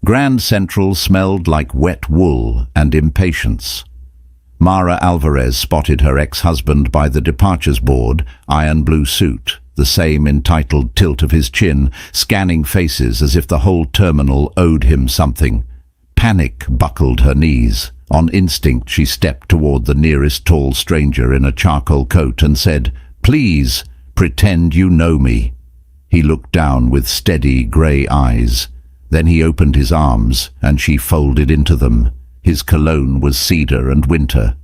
Grand Central smelled like wet wool and impatience. Mara Alvarez spotted her ex-husband by the departures board, iron blue suit, the same entitled tilt of his chin, scanning faces as if the whole terminal owed him something. Panic buckled her knees. On instinct, she stepped toward the nearest tall stranger in a charcoal coat and said, "Please, pretend you know me." He looked down with steady grey eyes. Then he opened his arms, and she folded into them. His cologne was cedar and winter.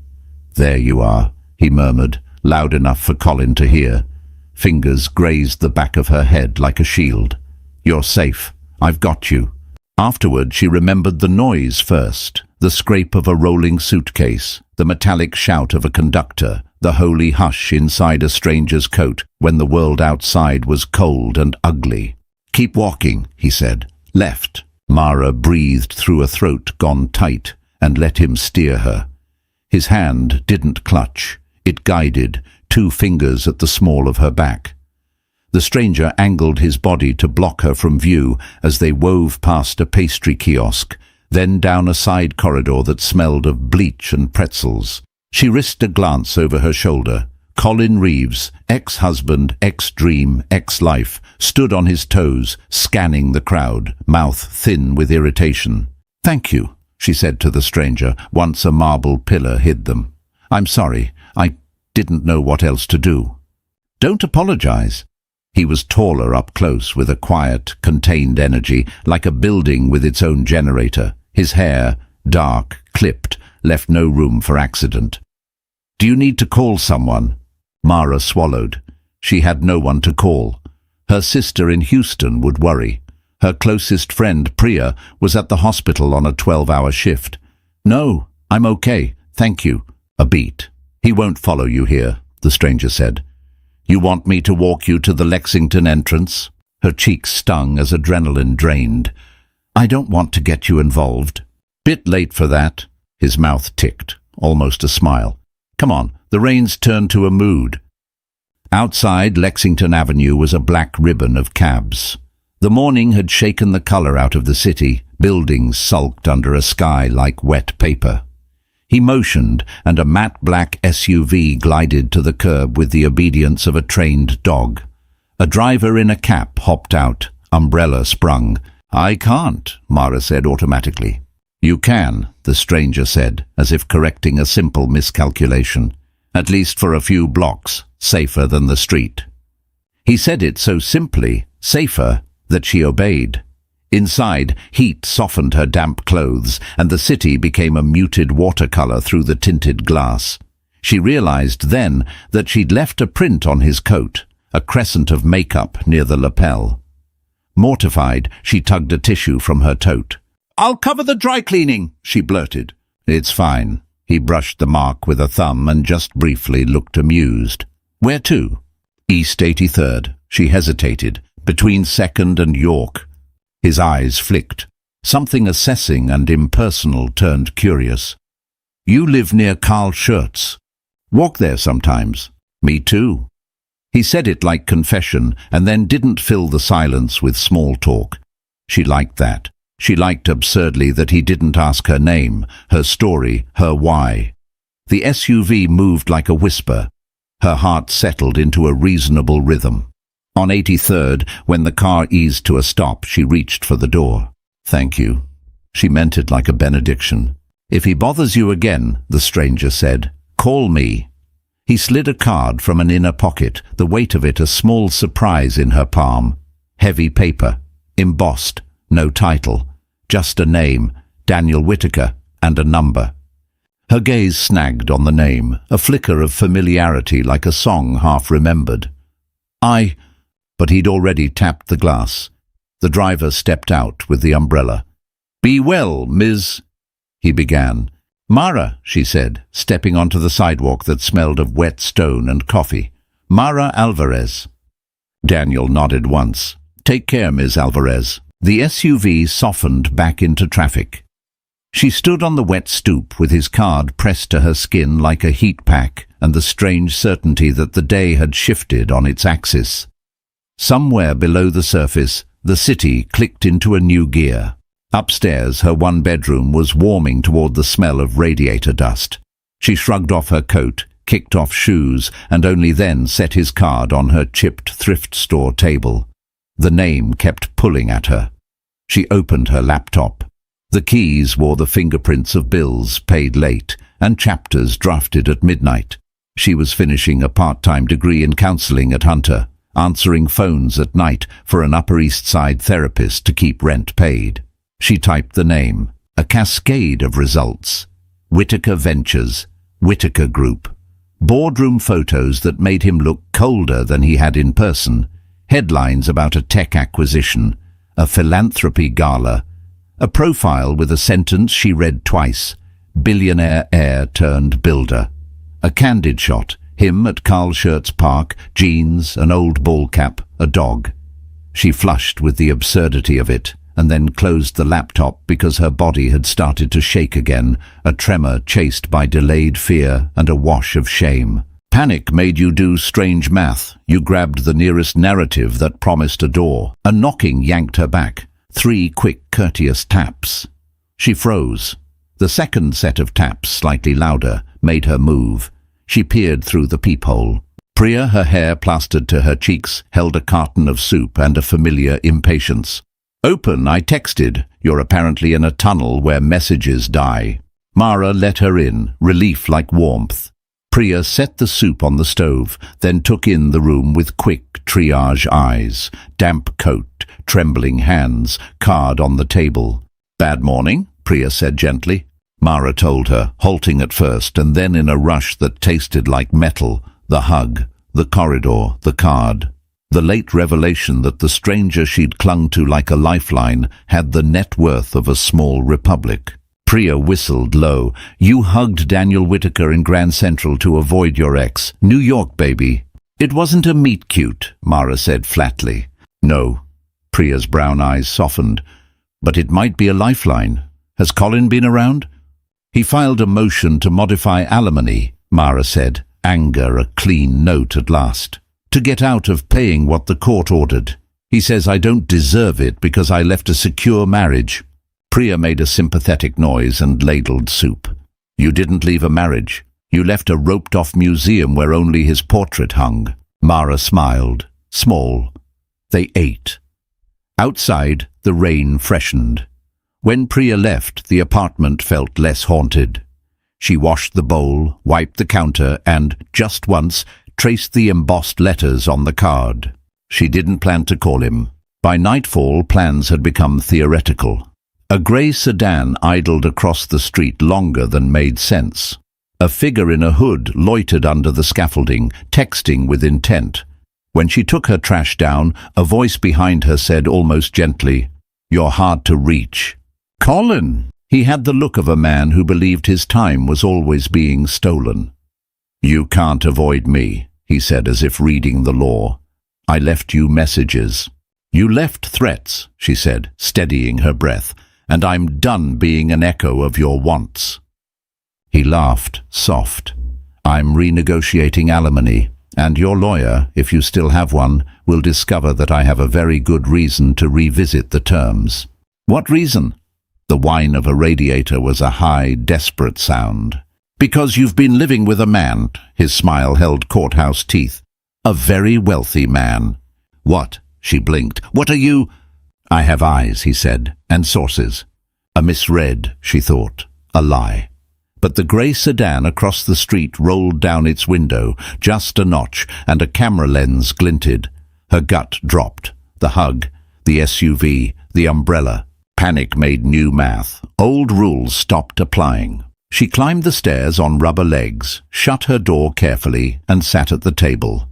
"There you are," he murmured, loud enough for Colin to hear. Fingers grazed the back of her head like a shield. "You're safe. I've got you." Afterward, she remembered the noise first, the scrape of a rolling suitcase, the metallic shout of a conductor, the holy hush inside a stranger's coat when the world outside was cold and ugly. "Keep walking," he said. "Left." Mara breathed through a throat gone tight and let him steer her. His hand didn't clutch. It guided, 2 fingers at the small of her back. The stranger angled his body to block her from view as they wove past a pastry kiosk, then down a side corridor that smelled of bleach and pretzels. She risked a glance over her shoulder. Colin Reeves, ex-husband, ex-dream, ex-life, stood on his toes, scanning the crowd, mouth thin with irritation. "Thank you," she said to the stranger, once a marble pillar hid them. "I'm sorry. I didn't know what else to do." "Don't apologize." He was taller up close, with a quiet, contained energy, like a building with its own generator. His hair, dark, clipped, left no room for accident. "Do you need to call someone?" Mara swallowed. She had no one to call. Her sister in Houston would worry. Her closest friend, Priya, was at the hospital on a 12-hour shift. "No, I'm okay, thank you." A beat. "He won't follow you here," the stranger said. "You want me to walk you to the Lexington entrance?" Her cheeks stung as adrenaline drained. "I don't want to get you involved." "Bit late for that." His mouth ticked, almost a smile. "Come on, the rain's turned to a mood." Outside Lexington Avenue was a black ribbon of cabs. The morning had shaken the color out of the city. Buildings sulked under a sky like wet paper. He motioned, and a matte black SUV glided to the curb with the obedience of a trained dog. A driver in a cap hopped out, umbrella sprung. "I can't," Mara said automatically. "You can," the stranger said, as if correcting a simple miscalculation. "At least for a few blocks, safer than the street." He said it so simply, safer, that she obeyed. Inside, heat softened her damp clothes, and the city became a muted watercolor through the tinted glass. She realized then that she'd left a print on his coat, a crescent of makeup near the lapel. Mortified, she tugged a tissue from her tote. "I'll cover the dry cleaning," she blurted. "It's fine." He brushed the mark with a thumb and just briefly looked amused. "Where to?" "East 83rd. She hesitated, between 2nd and York. His eyes flicked. Something assessing and impersonal turned curious. "You live near Carl Schurz. Walk there sometimes." "Me too." He said it like confession, and then didn't fill the silence with small talk. She liked that. She liked absurdly that he didn't ask her name, her story, her why. The SUV moved like a whisper. Her heart settled into a reasonable rhythm. On 83rd, when the car eased to a stop, she reached for the door. "Thank you." She meant it like a benediction. "If he bothers you again," the stranger said, "call me." He slid a card from an inner pocket, the weight of it a small surprise in her palm. Heavy paper, embossed, no title, just a name, Daniel Whitaker, and a number. Her gaze snagged on the name, a flicker of familiarity like a song half remembered. But he'd already tapped the glass. The driver stepped out with the umbrella. "Be well, Ms." he began. "Mara," she said, stepping onto the sidewalk that smelled of wet stone and coffee. "Mara Alvarez." Daniel nodded once. "Take care, Ms. Alvarez." The SUV softened back into traffic. She stood on the wet stoop with his card pressed to her skin like a heat pack and the strange certainty that the day had shifted on its axis. Somewhere below the surface, the city clicked into a new gear. Upstairs, her one-bedroom was warming toward the smell of radiator dust. She shrugged off her coat, kicked off shoes, and only then set his card on her chipped thrift store table. The name kept pulling at her. She opened her laptop. The keys wore the fingerprints of bills paid late and chapters drafted at midnight. She was finishing a part-time degree in counseling at Hunter, answering phones at night for an Upper East Side therapist to keep rent paid. She typed the name, a cascade of results. Whitaker Ventures, Whitaker Group. Boardroom photos that made him look colder than he had in person. Headlines about a tech acquisition, a philanthropy gala, a profile with a sentence she read twice, billionaire heir turned builder. A candid shot, him at Carl Schurz Park, jeans, an old ball cap, a dog. She flushed with the absurdity of it, and then closed the laptop because her body had started to shake again, a tremor chased by delayed fear and a wash of shame. Panic made you do strange math. You grabbed the nearest narrative that promised a door. A knocking yanked her back. 3 quick, courteous taps. She froze. The second set of taps, slightly louder, made her move. She peered through the peephole. Priya, her hair plastered to her cheeks, held a carton of soup and a familiar impatience. "Open," I texted. "You're apparently in a tunnel where messages die." Mara let her in, relief like warmth. Priya set the soup on the stove, then took in the room with quick triage eyes. Damp coat, trembling hands, card on the table. "Bad morning," Priya said gently. Mara told her, halting at first and then in a rush that tasted like metal, the hug, the corridor, the card. The late revelation that the stranger she'd clung to like a lifeline had the net worth of a small republic. Priya whistled low. "You hugged Daniel Whitaker in Grand Central to avoid your ex. New York, baby." "It wasn't a meet-cute," Mara said flatly. "No." Priya's brown eyes softened. "But it might be a lifeline. Has Colin been around?" "He filed a motion to modify alimony," Mara said, anger a clean note at last. "To get out of paying what the court ordered. He says I don't deserve it because I left a secure marriage." Priya made a sympathetic noise and ladled soup. "You didn't leave a marriage. You left a roped-off museum where only his portrait hung." Mara smiled. Small. They ate. Outside, the rain freshened. When Priya left, the apartment felt less haunted. She washed the bowl, wiped the counter, and, just once, traced the embossed letters on the card. She didn't plan to call him. By nightfall, plans had become theoretical. A grey sedan idled across the street longer than made sense. A figure in a hood loitered under the scaffolding, texting with intent. When she took her trash down, a voice behind her said almost gently, "You're hard to reach." Colin! He had the look of a man who believed his time was always being stolen. "You can't avoid me," he said as if reading the law. "I left you messages." "You left threats," she said, steadying her breath, "and I'm done being an echo of your wants." He laughed, soft. "I'm renegotiating alimony, and your lawyer, if you still have one, will discover that I have a very good reason to revisit the terms." "What reason?" The whine of a radiator was a high, desperate sound. "Because you've been living with a man," his smile held courthouse teeth. "A very wealthy man." "What?" She blinked. "What are you—" "I have eyes," he said, "and sources." A misread, she thought. A lie. But the grey sedan across the street rolled down its window, just a notch, and a camera lens glinted. Her gut dropped. The hug, the SUV, the umbrella. Panic made new math. Old rules stopped applying. She climbed the stairs on rubber legs, shut her door carefully, and sat at the table.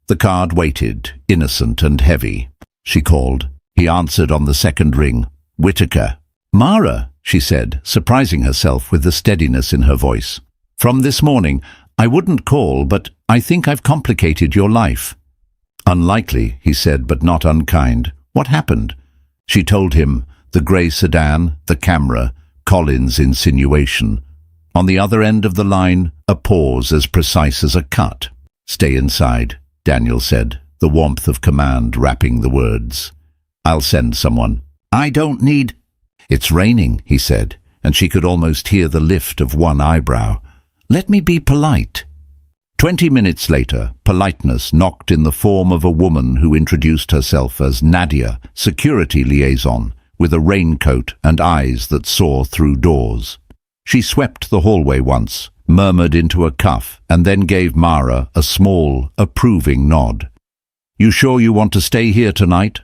The card waited, innocent and heavy. She called. He answered on the second ring. "Whitaker." "Mara," she said, surprising herself with the steadiness in her voice. "From this morning, I wouldn't call, but I think I've complicated your life." "Unlikely," he said, but not unkind. "What happened?" She told him, the grey sedan, the camera, Colin's insinuation. On the other end of the line, a pause as precise as a cut. "Stay inside," Daniel said, the warmth of command wrapping the words. "I'll send someone." "I don't need—" "It's raining," he said, and she could almost hear the lift of one eyebrow. "Let me be polite." 20 minutes later, politeness knocked in the form of a woman who introduced herself as Nadia, security liaison, with a raincoat and eyes that saw through doors. She swept the hallway once, murmured into a cuff, and then gave Mara a small, approving nod. "You sure you want to stay here tonight?"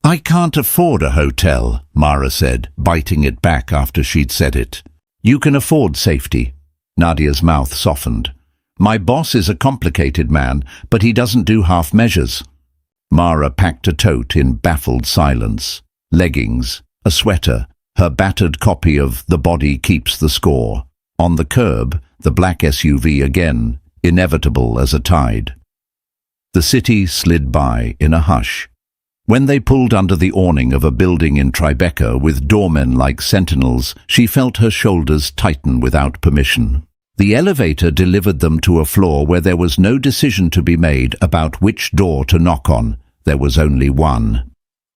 "I can't afford a hotel," Mara said, biting it back after she'd said it. "You can afford safety." Nadia's mouth softened. "My boss is a complicated man, but he doesn't do half measures." Mara packed a tote in baffled silence. Leggings, a sweater, her battered copy of The Body Keeps the Score. On the curb, the black SUV again, inevitable as a tide. The city slid by in a hush. When they pulled under the awning of a building in Tribeca with doormen like sentinels, she felt her shoulders tighten without permission. The elevator delivered them to a floor where there was no decision to be made about which door to knock on. There was only one.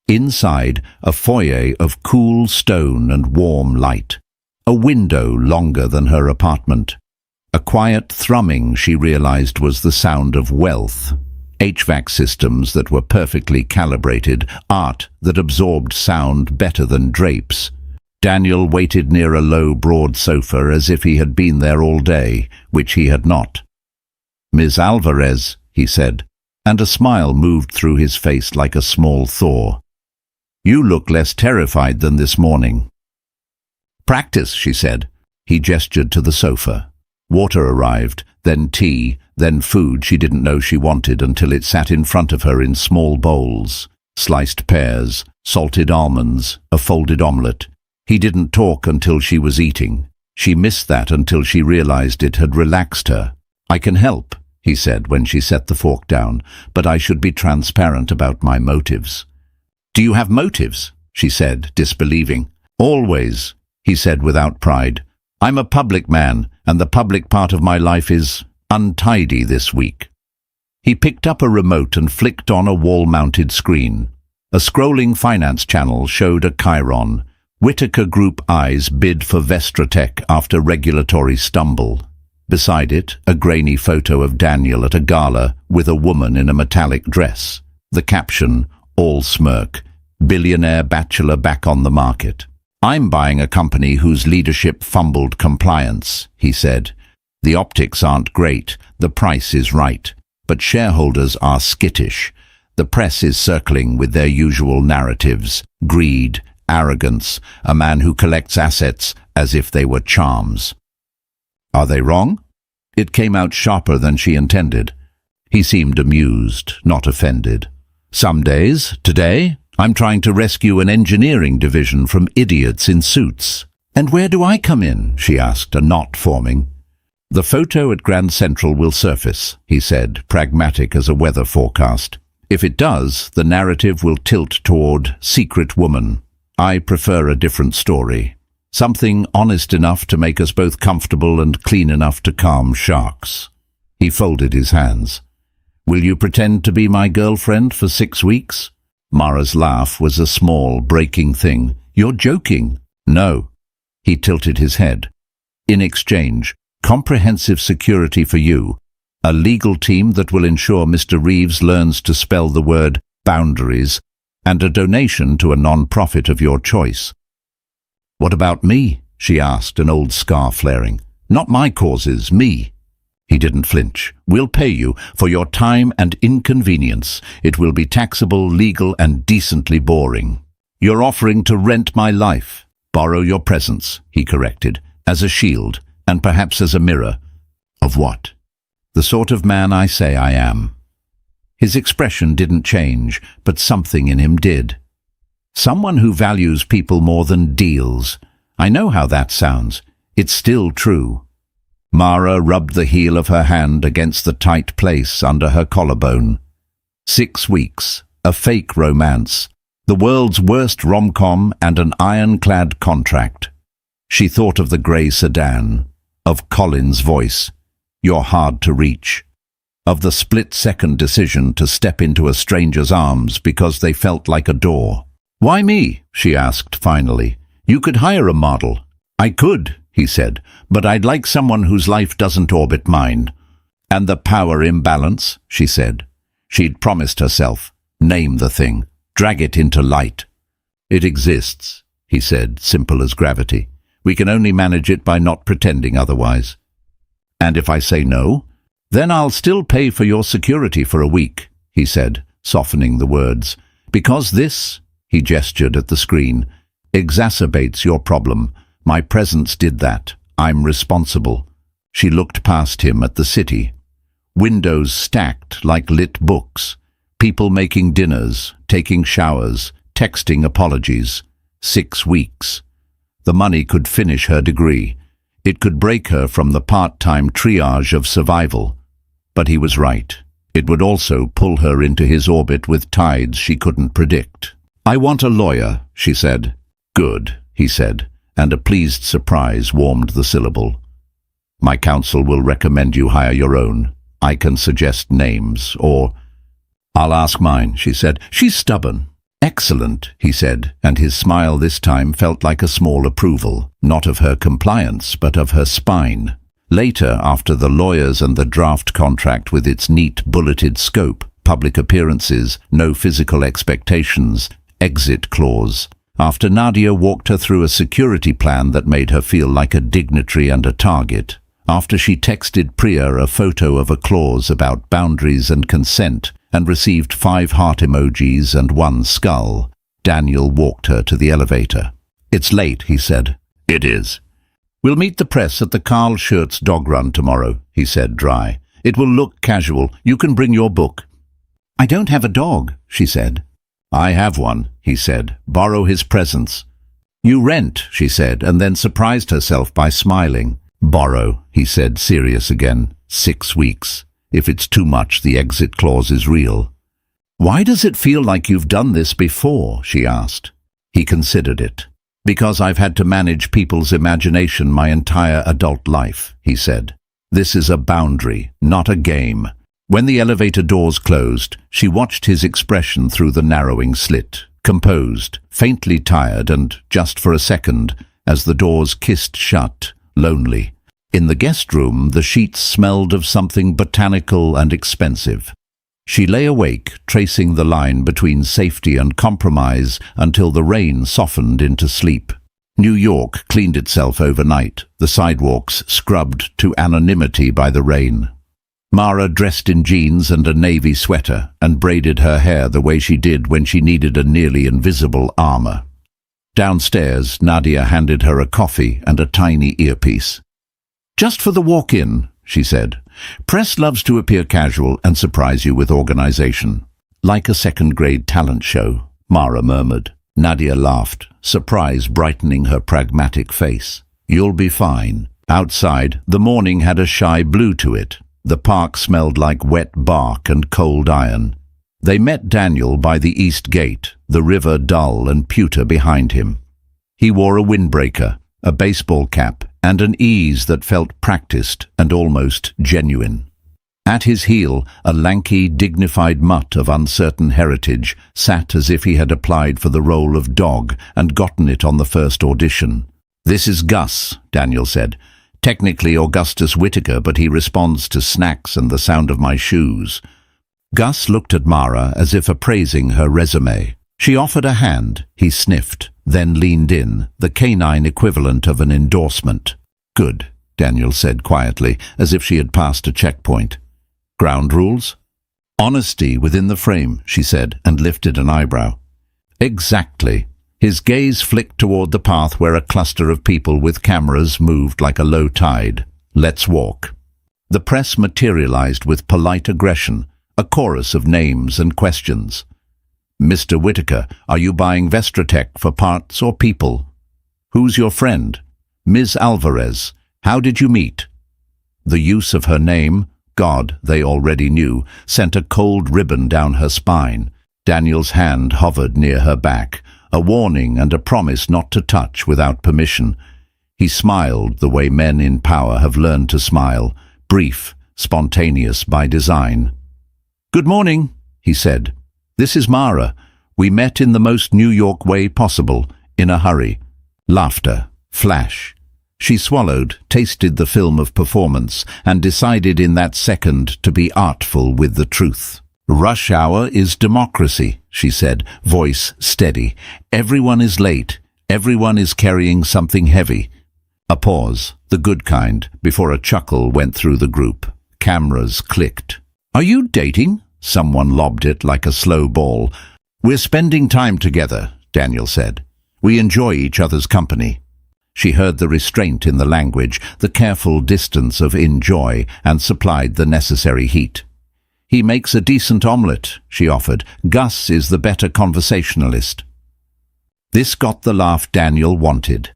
Inside, a foyer of cool stone and warm light. A window longer than her apartment. A quiet thrumming she realized was the sound of wealth. HVAC systems that were perfectly calibrated, art that absorbed sound better than drapes. Daniel waited near a low, broad sofa as if he had been there all day, which he had not. "Ms. Alvarez," he said, and a smile moved through his face like a small thaw. "You look less terrified than this morning." "Practice," she said. He gestured to the sofa. Water arrived, then tea, then food she didn't know she wanted until it sat in front of her in small bowls. Sliced pears, salted almonds, a folded omelette. He didn't talk until she was eating. She missed that until she realized it had relaxed her. "I can help," he said when she set the fork down, "but I should be transparent about my motives." "Do you have motives?" she said, disbelieving. "Always," he said without pride. "I'm a public man, and the public part of my life is untidy this week." He picked up a remote and flicked on a wall-mounted screen. A scrolling finance channel showed a chyron. Whitaker Group eyes bid for Vestratech after regulatory stumble. Beside it, a grainy photo of Daniel at a gala with a woman in a metallic dress. The caption, all smirk, "Billionaire bachelor back on the market." "I'm buying a company whose leadership fumbled compliance," he said. "The optics aren't great, the price is right, but shareholders are skittish. The press is circling with their usual narratives, greed, arrogance, a man who collects assets as if they were charms." "Are they wrong?" It came out sharper than she intended. He seemed amused, not offended. "Some days, today, I'm trying to rescue an engineering division from idiots in suits." "And where do I come in?" she asked, a knot forming. "The photo at Grand Central will surface," he said, pragmatic as a weather forecast. "If it does, the narrative will tilt toward secret woman. I prefer a different story. Something honest enough to make us both comfortable and clean enough to calm sharks." He folded his hands. "Will you pretend to be my girlfriend for 6 weeks?" Mara's laugh was a small, breaking thing. "You're joking." "No." He tilted his head. "In exchange, comprehensive security for you, a legal team that will ensure Mr. Reeves learns to spell the word boundaries, and a donation to a non-profit of your choice." "What about me?" she asked, an old scar flaring. "Not my causes, me." He didn't flinch. "We'll pay you for your time and inconvenience. It will be taxable, legal, and decently boring. You're offering to rent my life. Borrow your presence," he corrected, "as a shield, and perhaps as a mirror." "Of what?" "The sort of man I say I am." His expression didn't change, but something in him did. "Someone who values people more than deals. I know how that sounds. It's still true." Mara rubbed the heel of her hand against the tight place under her collarbone. 6 weeks, a fake romance, the world's worst rom-com, and an ironclad contract. She thought of the grey sedan, of Colin's voice, "You're hard to reach," of the split-second decision to step into a stranger's arms because they felt like a door. "Why me?" she asked finally. You could hire a model. I could, he said, but I'd like someone whose life doesn't orbit mine. And the power imbalance, she said. She'd promised herself. Name the thing. Drag it into light. It exists, he said, simple as gravity. We can only manage it by not pretending otherwise. And if I say no, then I'll still pay for your security for a week, he said, softening the words. Because this, he gestured at the screen, exacerbates your problem. My presence did that. I'm responsible. She looked past him at the city. Windows stacked like lit books. People making dinners, taking showers, texting apologies. 6 weeks. The money could finish her degree. It could break her from the part-time triage of survival. But he was right. It would also pull her into his orbit with tides she couldn't predict. I want a lawyer, she said. Good, he said, and a pleased surprise warmed the syllable. My counsel will recommend you hire your own. I can suggest names, or... I'll ask mine, she said. She's stubborn. Excellent, he said, and his smile this time felt like a small approval, not of her compliance, but of her spine. Later, after the lawyers and the draft contract with its neat bulleted scope, public appearances, no physical expectations, exit clause, after Nadia walked her through a security plan that made her feel like a dignitary and a target, after she texted Priya a photo of a clause about boundaries and consent, and received 5 heart emojis and 1 skull, Daniel walked her to the elevator. It's late, he said. It is. We'll meet the press at the Carl Schurz dog run tomorrow, he said, dry. It will look casual. You can bring your book. I don't have a dog, she said. I have one, he said. Borrow his presence. You rent, she said, and then surprised herself by smiling. Borrow, he said, serious again. 6 weeks. If it's too much, the exit clause is real. Why does it feel like you've done this before? She asked. He considered it. Because I've had to manage people's imagination my entire adult life, he said. This is a boundary, not a game. When the elevator doors closed, she watched his expression through the narrowing slit, composed, faintly tired, and, just for a second, as the doors kissed shut, lonely. In the guest room, the sheets smelled of something botanical and expensive. She lay awake, tracing the line between safety and compromise until the rain softened into sleep. New York cleaned itself overnight, the sidewalks scrubbed to anonymity by the rain. Mara dressed in jeans and a navy sweater and braided her hair the way she did when she needed a nearly invisible armor. Downstairs, Nadia handed her a coffee and a tiny earpiece. Just for the walk-in, she said. Press loves to appear casual and surprise you with organization. Like a second-grade talent show, Mara murmured. Nadia laughed, surprise brightening her pragmatic face. You'll be fine. Outside, the morning had a shy blue to it. The park smelled like wet bark and cold iron. They met Daniel by the east gate, the river dull and pewter behind him. He wore a windbreaker, a baseball cap, and an ease that felt practiced and almost genuine. At his heel, a lanky, dignified mutt of uncertain heritage sat as if he had applied for the role of dog and gotten it on the first audition. This is Gus, Daniel said. Technically Augustus Whitaker, but he responds to snacks and the sound of my shoes. Gus looked at Mara as if appraising her resume. She offered a hand. He sniffed, then leaned in, the canine equivalent of an endorsement. Good, Daniel said quietly, as if she had passed a checkpoint. Ground rules? Honesty within the frame, she said, and lifted an eyebrow. Exactly. His gaze flicked toward the path where a cluster of people with cameras moved like a low tide. Let's walk. The press materialized with polite aggression, a chorus of names and questions. Mr. Whitaker, are you buying Vestratech for parts or people? Who's your friend? Ms. Alvarez, how did you meet? The use of her name, God, they already knew, sent a cold ribbon down her spine. Daniel's hand hovered near her back, a warning and a promise not to touch without permission. He smiled the way men in power have learned to smile, brief, spontaneous by design. Good morning, he said. This is Mara. We met in the most New York way possible, in a hurry. Laughter. Flash. She swallowed, tasted the film of performance, and decided in that second to be artful with the truth. "Rush hour is democracy," she said, voice steady. "Everyone is late. Everyone is carrying something heavy." A pause, the good kind, before a chuckle went through the group. Cameras clicked. "Are you dating?" Someone lobbed it like a slow ball. "We're spending time together," Daniel said. "We enjoy each other's company." She heard the restraint in the language, the careful distance of enjoy, and supplied the necessary heat. "He makes a decent omelette," she offered. "Gus is the better conversationalist." This got the laugh Daniel wanted.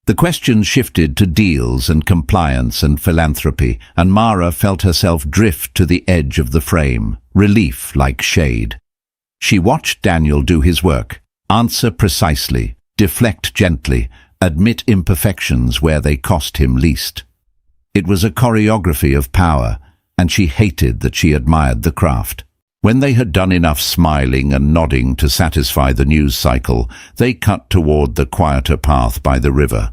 The questions shifted to deals and compliance and philanthropy, and Mara felt herself drift to the edge of the frame, relief like shade. She watched Daniel do his work, answer precisely, deflect gently, admit imperfections where they cost him least. It was a choreography of power, and she hated that she admired the craft. When they had done enough smiling and nodding to satisfy the news cycle, they cut toward the quieter path by the river.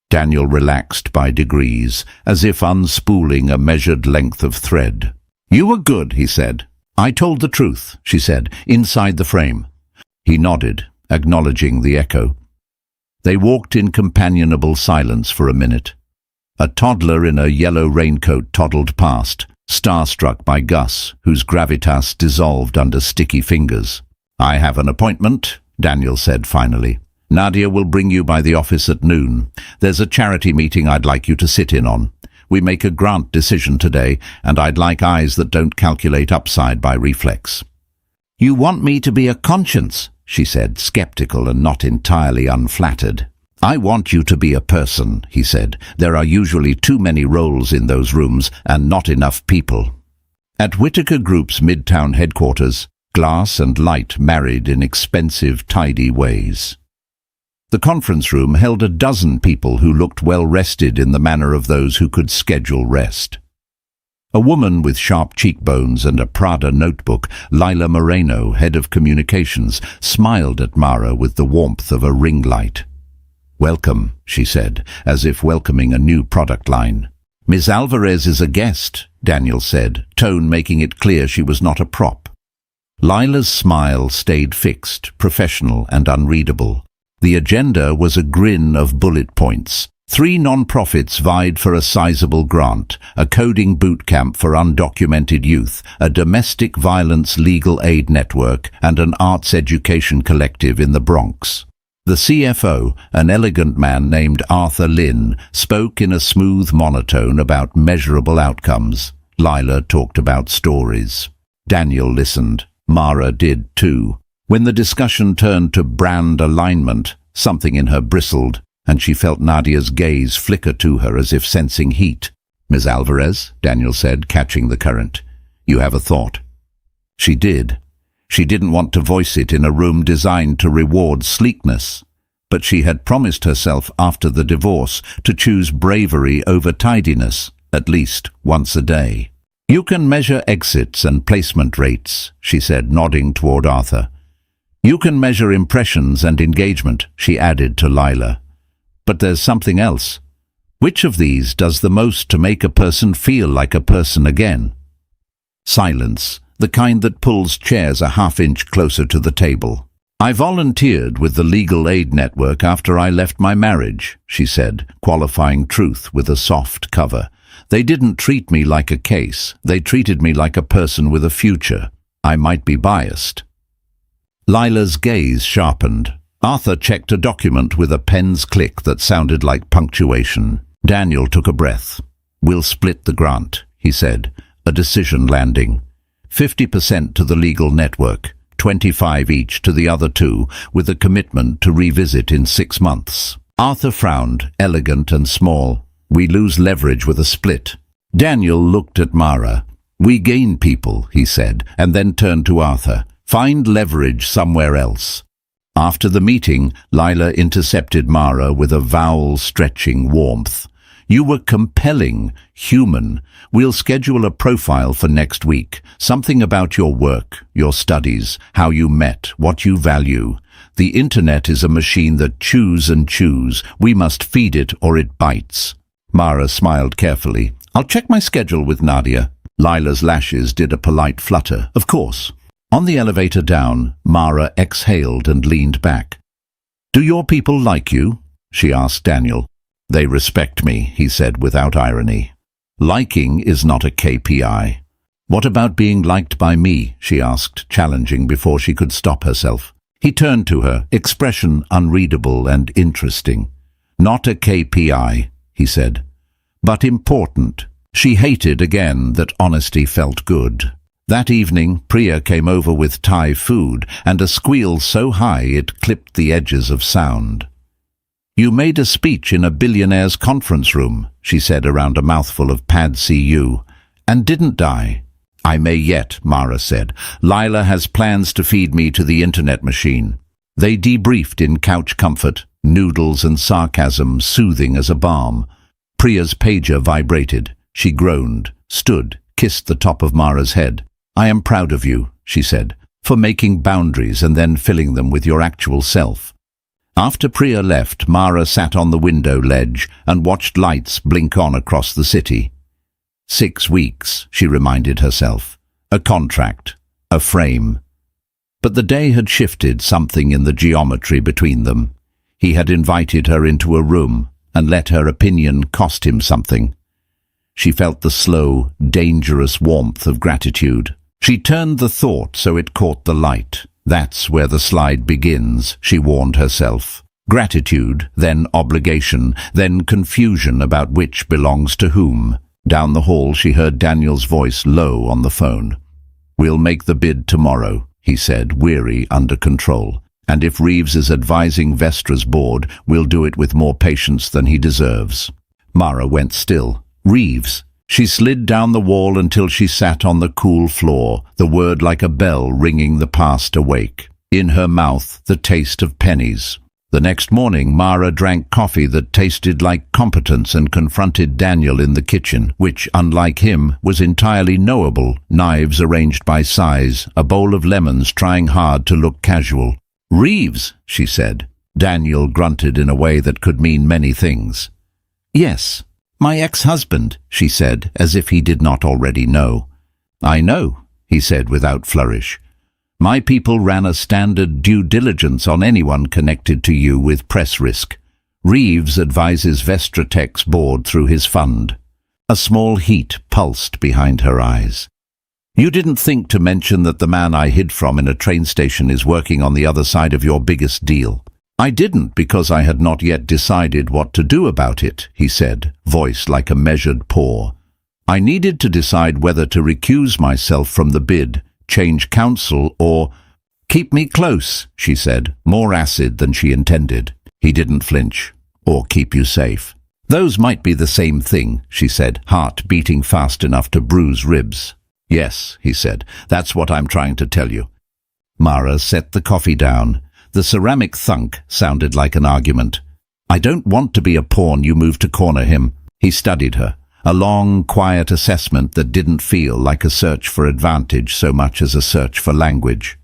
Daniel relaxed by degrees, as if unspooling a measured length of thread. "You were good," he said. "I told the truth," she said, inside the frame. He nodded, acknowledging the echo. They walked in companionable silence for a minute. A toddler in a yellow raincoat toddled past, starstruck by Gus, whose gravitas dissolved under sticky fingers. "I have an appointment," Daniel said finally. "Nadia will bring you by the office at noon. There's a charity meeting I'd like you to sit in on. We make a grant decision today, and I'd like eyes that don't calculate upside by reflex." "You want me to be a conscience?" she said, skeptical and not entirely unflattered. "I want you to be a person," he said. "There are usually too many roles in those rooms and not enough people." At Whitaker Group's Midtown headquarters, glass and light married in expensive, tidy ways. The conference room held a dozen people who looked well-rested in the manner of those who could schedule rest. A woman with sharp cheekbones and a Prada notebook, Lila Moreno, head of communications, smiled at Mara with the warmth of a ring light. "Welcome," she said, as if welcoming a new product line. "Miss Alvarez is a guest," Daniel said, tone making it clear she was not a prop. Lila's smile stayed fixed, professional and unreadable. The agenda was a grin of bullet points. 3 non-profits vied for a sizable grant, a coding boot camp for undocumented youth, a domestic violence legal aid network, and an arts education collective in the Bronx. The CFO, an elegant man named Arthur Lynn, spoke in a smooth monotone about measurable outcomes. Lila talked about stories. Daniel listened. Mara did too. When the discussion turned to brand alignment, something in her bristled, and she felt Nadia's gaze flicker to her as if sensing heat. "Ms. Alvarez," Daniel said, catching the current, "you have a thought." She did. She didn't want to voice it in a room designed to reward sleekness, but she had promised herself after the divorce to choose bravery over tidiness, at least once a day. "You can measure exits and placement rates," she said, nodding toward Arthur. "You can measure impressions and engagement," she added to Lila. "But there's something else. Which of these does the most to make a person feel like a person again?" Silence, the kind that pulls chairs a half-inch closer to the table. "I volunteered with the legal aid network after I left my marriage," she said, qualifying truth with a soft cover. "They didn't treat me like a case. They treated me like a person with a future. I might be biased." Lila's gaze sharpened. Arthur checked a document with a pen's click that sounded like punctuation. Daniel took a breath. "We'll split the grant," he said, a decision landing. 50% to the legal network, 25 each to the other 2, with a commitment to revisit in 6 months. Arthur frowned, elegant and small. "We lose leverage with a split." Daniel looked at Mara. "We gain people," he said, and then turned to Arthur. "Find leverage somewhere else." After the meeting, Lila intercepted Mara with a vowel-stretching warmth. "You were compelling, human. We'll schedule a profile for next week. Something about your work, your studies, how you met, what you value. The internet is a machine that chews and chews. We must feed it or it bites. Mara smiled carefully. I'll check my schedule with Nadia. Lila's lashes did a polite flutter. Of course. On the elevator down, Mara exhaled and leaned back. Do your people like you? She asked Daniel. They respect me, he said without irony. Liking is not a KPI. What about being liked by me? She asked, challenging before she could stop herself. He turned to her, expression unreadable and interesting. Not a KPI, he said, but important. She hated again that honesty felt good. That evening, Priya came over with Thai food and a squeal so high it clipped the edges of sound. You made a speech in a Billionaire's conference room, she said around a mouthful of pad CU, and didn't die. I may yet, Mara said. Lila has plans to feed me to the internet machine. They debriefed in couch comfort, noodles and sarcasm soothing as a balm. Priya's pager vibrated. She groaned, stood, kissed the top of Mara's head. I am proud of you, she said, for making boundaries and then filling them with your actual self. After Priya left, Mara sat on the window ledge and watched lights blink on across the city. 6 weeks, she reminded herself. A contract, a frame. But the day had shifted something in the geometry between them. He had invited her into a room and let her opinion cost him something. She felt the slow, dangerous warmth of gratitude. She turned the thought so it caught the light. That's where the slide begins, she warned herself. Gratitude, then obligation, then confusion about which belongs to whom. Down the hall she heard Daniel's voice low on the phone. We'll make the bid tomorrow, he said, weary, under control. And if Reeves is advising Vestra's board, we'll do it with more patience than he deserves. Mara went still. Reeves. She slid down the wall until she sat on the cool floor, the word like a bell ringing the past awake. In her mouth, the taste of pennies. The next morning, Mara drank coffee that tasted like competence and confronted Daniel in the kitchen, which, unlike him, was entirely knowable, knives arranged by size, a bowl of lemons trying hard to look casual. Reeves, she said. Daniel grunted in a way that could mean many things. Yes. My ex-husband, she said, as if he did not already know. I know, he said without flourish. My people ran a standard due diligence on anyone connected to you with press risk. Reeves advises Vestratech's board through his fund. A small heat pulsed behind her eyes. You didn't think to mention that the man I hid from in a train station is working on the other side of your biggest deal. I didn't because I had not yet decided what to do about it, he said, voice like a measured paw. I needed to decide whether to recuse myself from the bid, change counsel, or keep me close, she said, more acid than she intended. He didn't flinch. Or keep you safe. Those might be the same thing, she said, heart beating fast enough to bruise ribs. Yes, he said, that's what I'm trying to tell you. Mara set the coffee down. The ceramic thunk sounded like an argument. I don't want to be a pawn you moved to corner him. He studied her. A long, quiet assessment that didn't feel like a search for advantage so much as a search for language.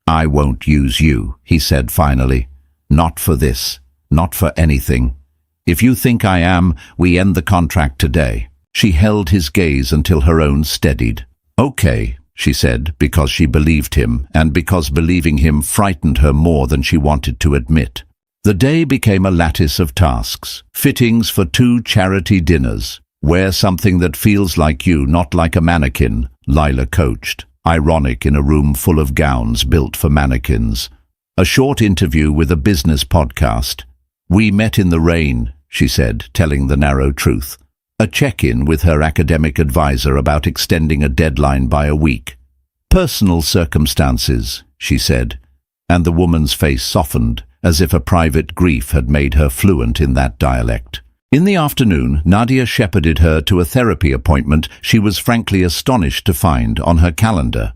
I won't use you, he said finally. Not for this. Not for anything. If you think I am, we end the contract today. She held his gaze until her own steadied. Okay, she said, because she believed him, and because believing him frightened her more than she wanted to admit. The day became a lattice of tasks. Fittings for 2 charity dinners. Wear something that feels like you, not like a mannequin, Lila coached. Ironic in a room full of gowns built for mannequins. A short interview with a business podcast. We met in the rain, she said, telling the narrow truth. A check-in with her academic advisor about extending a deadline by a week. Personal circumstances, she said, and the woman's face softened, as if a private grief had made her fluent in that dialect. In the afternoon, Nadia shepherded her to a therapy appointment she was frankly astonished to find on her calendar.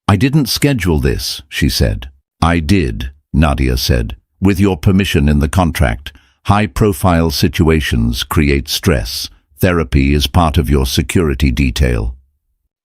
I didn't schedule this, she said. I did, Nadia said, with your permission in the contract. High-profile situations create stress. Therapy is part of your security detail.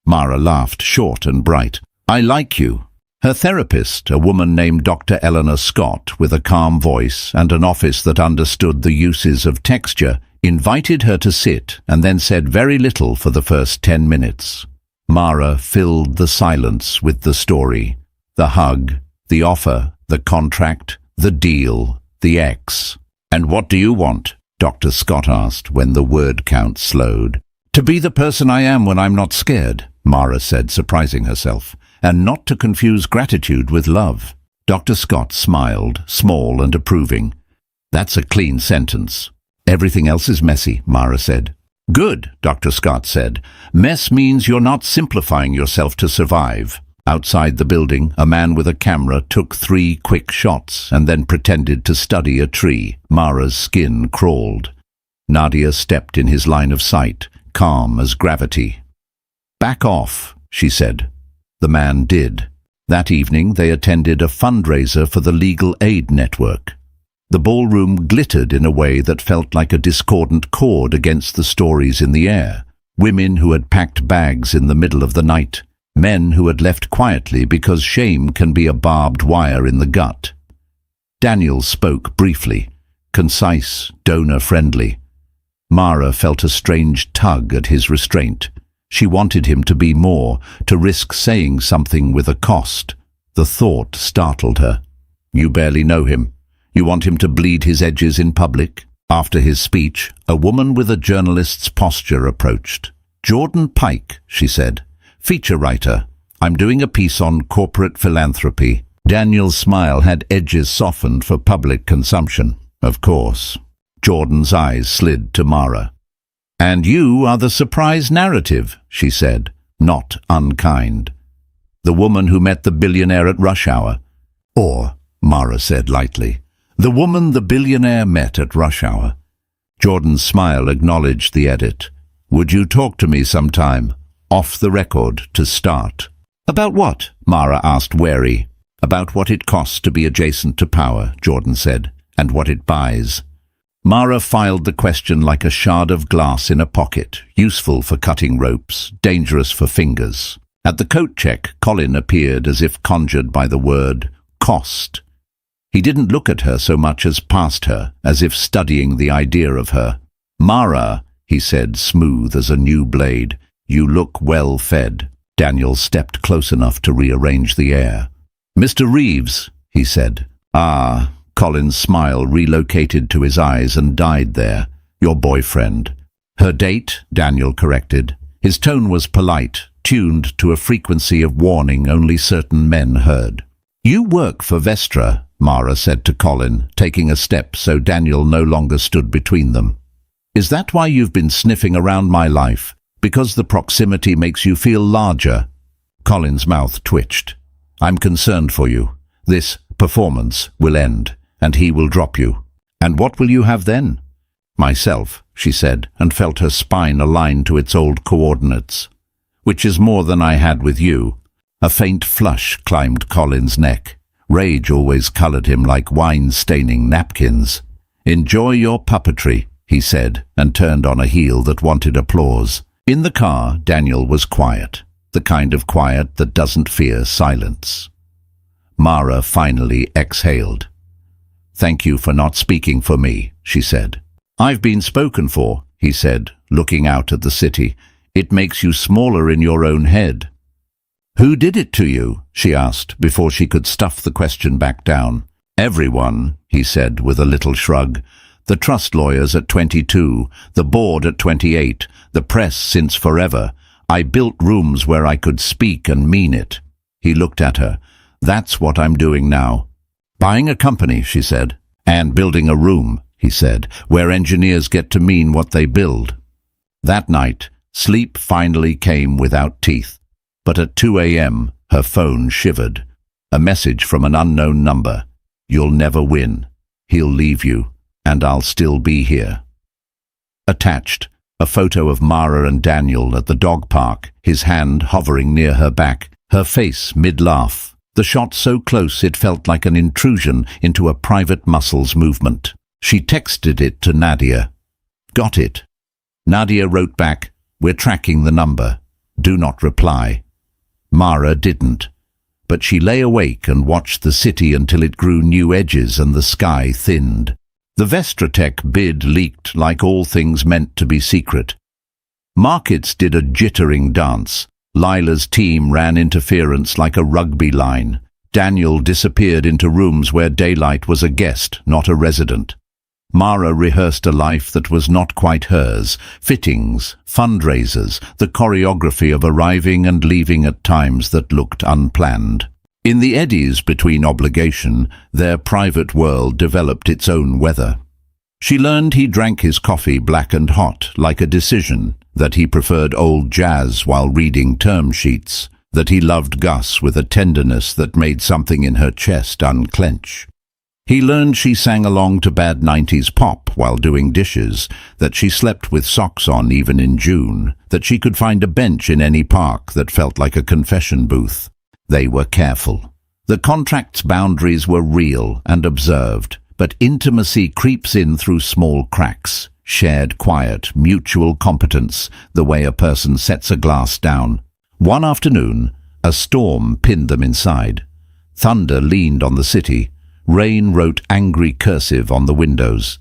Mara laughed, short and bright. I like you. Her therapist, a woman named Dr. Eleanor Scott, with a calm voice and an office that understood the uses of texture, invited her to sit and then said very little for the first 10 minutes. Mara filled the silence with the story, the hug, the offer, the contract, the deal, the ex. "And what do you want?" Dr. Scott asked when the word count slowed. "To be the person I am when I'm not scared," Mara said, surprising herself, "and not to confuse gratitude with love." Dr. Scott smiled, small and approving. "That's a clean sentence." "Everything else is messy," Mara said. "Good," Dr. Scott said. "Mess means you're not simplifying yourself to survive." Outside the building, a man with a camera took 3 quick shots and then pretended to study a tree. Mara's skin crawled. Nadia stepped in his line of sight, calm as gravity. "Back off," she said. The man did. That evening they attended a fundraiser for the Legal Aid Network. The ballroom glittered in a way that felt like a discordant chord against the stories in the air. Women who had packed bags in the middle of the night. Men who had left quietly because shame can be a barbed wire in the gut. Daniel spoke briefly, concise, donor-friendly. Mara felt a strange tug at his restraint. She wanted him to be more, to risk saying something with a cost. The thought startled her. "You barely know him. You want him to bleed his edges in public?" After his speech, a woman with a journalist's posture approached. "Jordan Pike," she said. "Feature writer. I'm doing a piece on corporate philanthropy." Daniel's smile had edges softened for public consumption. "Of course." Jordan's eyes slid to Mara. "And you are the surprise narrative," she said, not unkind. "The woman who met the billionaire at rush hour." "Or," Mara said lightly, "the woman the billionaire met at rush hour." Jordan's smile acknowledged the edit. "Would you talk to me sometime? Off the record, to start." "About what?" Mara asked, wary. "About what it costs to be adjacent to power," Jordan said, "and what it buys." Mara filed the question like a shard of glass in a pocket, useful for cutting ropes, dangerous for fingers. At the coat check, Colin appeared as if conjured by the word cost. He didn't look at her so much as past her, as if studying the idea of her. "Mara," he said, smooth as a new blade, "you look well fed." Daniel stepped close enough to rearrange the air. "Mr. Reeves," he said. "Ah." Colin's smile relocated to his eyes and died there. "Your boyfriend." "Her date," Daniel corrected. His tone was polite, tuned to a frequency of warning only certain men heard. "You work for Vestra," Mara said to Colin, taking a step so Daniel no longer stood between them. "Is that why you've been sniffing around my life? Because the proximity makes you feel larger?" Colin's mouth twitched. "I'm concerned for you. This performance will end, and he will drop you. And what will you have then?" "Myself," she said, and felt her spine align to its old coordinates. "Which is more than I had with you." A faint flush climbed Colin's neck. Rage always coloured him like wine-staining napkins. "Enjoy your puppetry," he said, and turned on a heel that wanted applause. In the car, Daniel was quiet, the kind of quiet that doesn't fear silence. Mara finally exhaled. "Thank you for not speaking for me," she said. "I've been spoken for," he said, looking out at the city. "It makes you smaller in your own head." "Who did it to you?" she asked, before she could stuff the question back down. "Everyone," he said with a little shrug. "The trust lawyers at 22, the board at 28, the press since forever. I built rooms where I could speak and mean it." He looked at her. "That's what I'm doing now." "Buying a company," she said. "And building a room," he said, "where engineers get to mean what they build." That night, sleep finally came without teeth. But at 2 a.m., her phone shivered. A message from an unknown number. "You'll never win. He'll leave you, and I'll still be here." Attached, a photo of Mara and Daniel at the dog park, his hand hovering near her back, her face mid-laugh. The shot so close it felt like an intrusion into a private muscles movement. She texted it to Nadia. "Got it." Nadia wrote back, "We're tracking the number. Do not reply." Mara didn't. but she lay awake and watched the city until it grew new edges and the sky thinned. The Vestratech bid leaked like all things meant to be secret. Markets did a jittering dance. Lila's team ran interference like a rugby line. Daniel disappeared into rooms where daylight was a guest, not a resident. Mara rehearsed a life that was not quite hers. Fittings, fundraisers, the choreography of arriving and leaving at times that looked unplanned. In the eddies between obligation, their private world developed its own weather. She learned he drank his coffee black and hot, like a decision, that he preferred old jazz while reading term sheets, that he loved Gus with a tenderness that made something in her chest unclench. He learned she sang along to bad 90s pop while doing dishes, that she slept with socks on even in June, that she could find a bench in any park that felt like a confession booth. They were careful. The contract's boundaries were real and observed, but intimacy creeps in through small cracks. Shared quiet, mutual competence, the way a person sets a glass down. One afternoon, a storm pinned them inside. Thunder leaned on the city. Rain wrote angry cursive on the windows.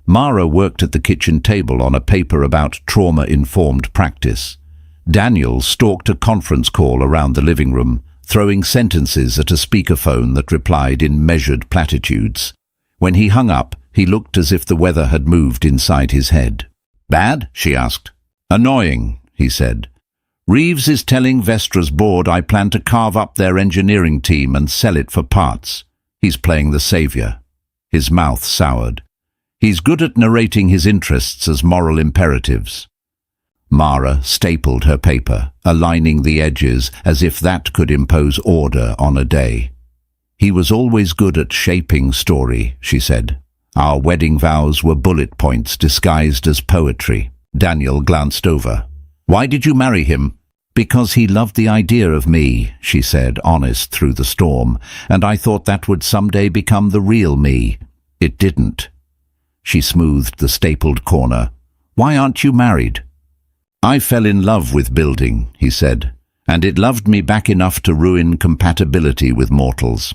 Mara worked at the kitchen table on a paper about trauma-informed practice. Daniel stalked a conference call around the living room, throwing sentences at a speakerphone that replied in measured platitudes. When he hung up, he looked as if the weather had moved inside his head. "Bad?" she asked. "Annoying," he said. "Reeves is telling Vestra's board I plan to carve up their engineering team and sell it for parts. He's playing the savior." His mouth soured. "He's good at narrating his interests as moral imperatives." Mara stapled her paper, aligning the edges as if that could impose order on a day. "He was always good at shaping story," she said. "Our wedding vows were bullet points disguised as poetry." Daniel glanced over. "Why did you marry him?" "Because he loved the idea of me," she said, honest through the storm, "and I thought that would someday become the real me. It didn't." She smoothed the stapled corner. "Why aren't you married?" "I fell in love with building," he said, "and it loved me back enough to ruin compatibility with mortals."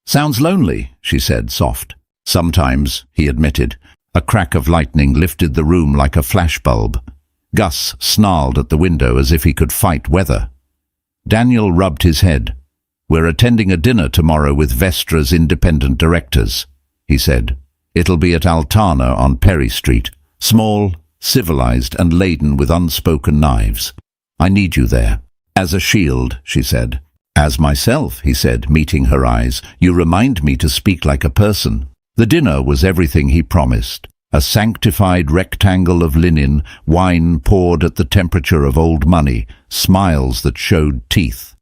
"Sounds lonely," she said, soft. "Sometimes," he admitted. A crack of lightning lifted the room like a flashbulb. Gus snarled at the window as if he could fight weather. Daniel rubbed his head. "We're attending a dinner tomorrow with Vestra's independent directors," he said. "It'll be at Altana on Perry Street. Small, civilized, and laden with unspoken knives. I need you there." "As a shield," she said. "As myself," he said, meeting her eyes. "You remind me to speak like a person." The dinner was everything he promised. A sanctified rectangle of linen, wine poured at the temperature of old money, smiles that showed teeth.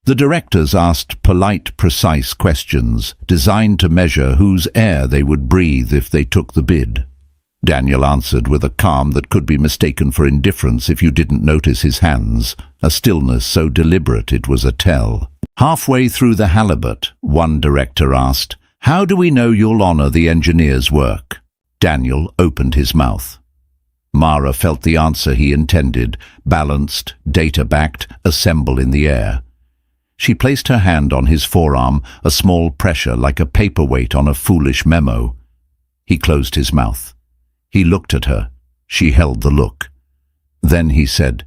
The directors asked polite, precise questions, designed to measure whose air they would breathe if they took the bid. Daniel answered with a calm that could be mistaken for indifference if you didn't notice his hands, a stillness so deliberate it was a tell. Halfway through the halibut, one director asked, "How do we know you'll honor the engineer's work?" Daniel opened his mouth. Mara felt the answer he intended, balanced, data-backed, assemble in the air. She placed her hand on his forearm, a small pressure like a paperweight on a foolish memo. He closed his mouth. He looked at her. She held the look. Then he said,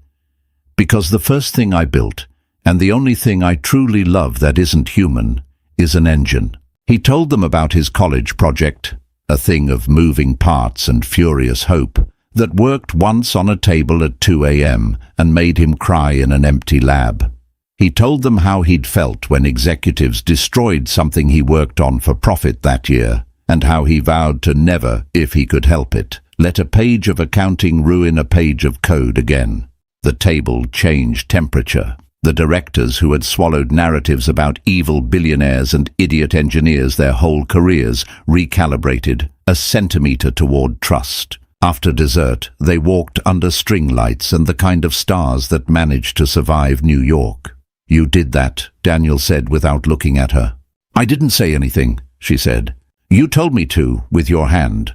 "Because the first thing I built, and the only thing I truly love that isn't human, is an engine." He told them about his college project, a thing of moving parts and furious hope, that worked once on a table at 2 a.m. and made him cry in an empty lab. He told them how he'd felt when executives destroyed something he worked on for profit that year, and how he vowed to never, if he could help it, let a page of accounting ruin a page of code again. The table changed temperature. The directors who had swallowed narratives about evil billionaires and idiot engineers their whole careers recalibrated a centimeter toward trust. After dessert, they walked under string lights and the kind of stars that managed to survive New York. "You did that," Daniel said without looking at her. "I didn't say anything," she said. "You told me to, with your hand."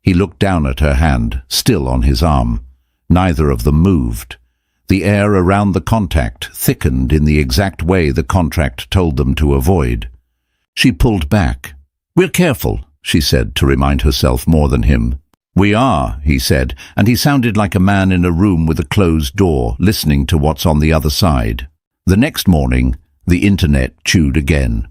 He looked down at her hand, still on his arm. Neither of them moved. The air around the contact thickened in the exact way the contract told them to avoid. She pulled back. "We're careful," she said to remind herself more than him. "We are," he said, and he sounded like a man in a room with a closed door, listening to what's on the other side. The next morning, the internet chewed again.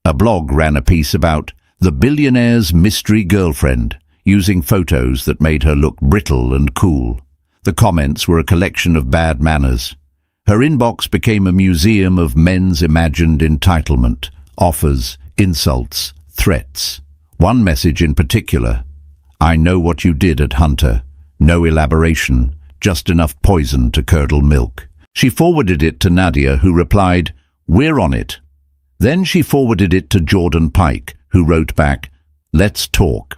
A blog ran a piece about the billionaire's mystery girlfriend, using photos that made her look brittle and cool. The comments were a collection of bad manners. Her inbox became a museum of men's imagined entitlement, offers, insults, threats. One message in particular: "I know what you did at Hunter." No elaboration, just enough poison to curdle milk. She forwarded it to Nadia, who replied, "We're on it." Then she forwarded it to Jordan Pike, who wrote back, "Let's talk."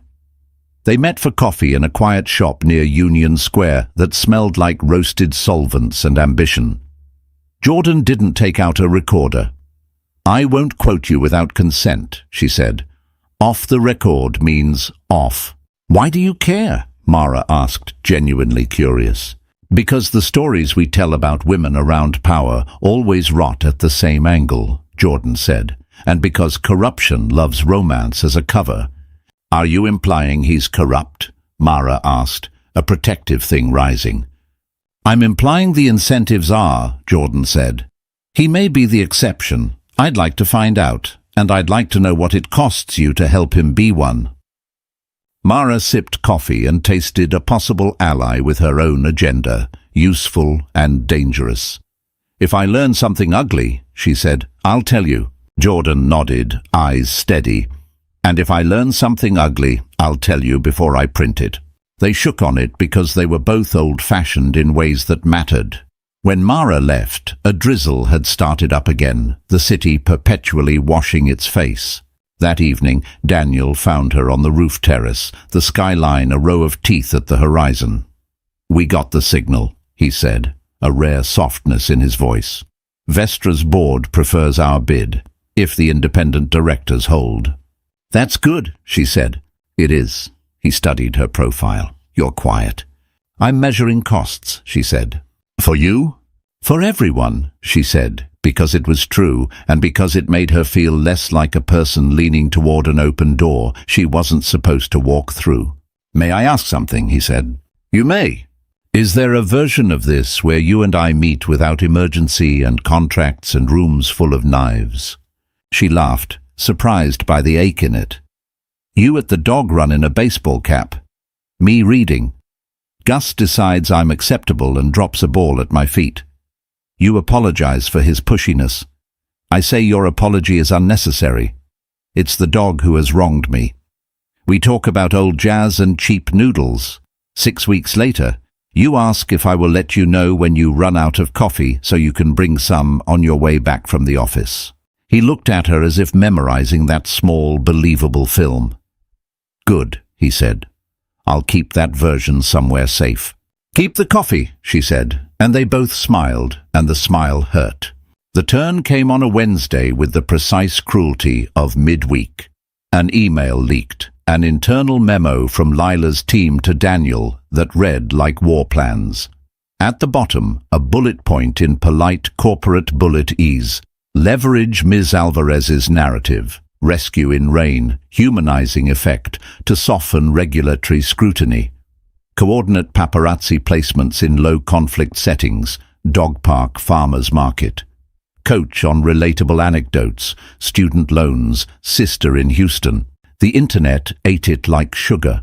They met for coffee in a quiet shop near Union Square that smelled like roasted solvents and ambition. Jordan didn't take out a recorder. "I won't quote you without consent," she said. "Off the record means off." "Why do you care?" Mara asked, genuinely curious. "Because the stories we tell about women around power always rot at the same angle," Jordan said, "and because corruption loves romance as a cover." "Are you implying he's corrupt?" Mara asked, a protective thing rising. "I'm implying the incentives are," Jordan said. "He may be the exception. I'd like to find out, and I'd like to know what it costs you to help him be one." Mara sipped coffee and tasted a possible ally with her own agenda, useful and dangerous. "If I learn something ugly," she said, "I'll tell you." Jordan nodded, eyes steady. "And if I learn something ugly, I'll tell you before I print it." They shook on it because they were both old-fashioned in ways that mattered. When Mara left, a drizzle had started up again, the city perpetually washing its face. That evening, Daniel found her on the roof terrace, the skyline a row of teeth at the horizon. "We got the signal," he said, a rare softness in his voice. "Vestra's board prefers our bid, if the independent directors hold." "That's good," she said. "It is." He studied her profile. "You're quiet." "I'm measuring costs," she said. "For you?" "For everyone," she said, because it was true, and because it made her feel less like a person leaning toward an open door she wasn't supposed to walk through. "May I ask something?" he said. "You may." "Is there a version of this where you and I meet without emergency and contracts and rooms full of knives?" She laughed, surprised by the ache in it. "You at the dog run in a baseball cap. Me reading. Gus decides I'm acceptable and drops a ball at my feet. You apologize for his pushiness. I say your apology is unnecessary. It's the dog who has wronged me. We talk about old jazz and cheap noodles. 6 weeks later, you ask if I will let you know when you run out of coffee so you can bring some on your way back from the office." He looked at her as if memorizing that small, believable film. "Good," he said. "I'll keep that version somewhere safe." "Keep the coffee," she said, and they both smiled, and the smile hurt. The turn came on a Wednesday with the precise cruelty of midweek. An email leaked, an internal memo from Lila's team to Daniel that read like war plans. At the bottom, a bullet point in polite corporate bullet ease. Leverage Ms. Alvarez's narrative, rescue in rain, humanizing effect, to soften regulatory scrutiny. Coordinate paparazzi placements in low-conflict settings, dog park, farmer's market. Coach on relatable anecdotes, student loans, sister in Houston. The internet ate it like sugar.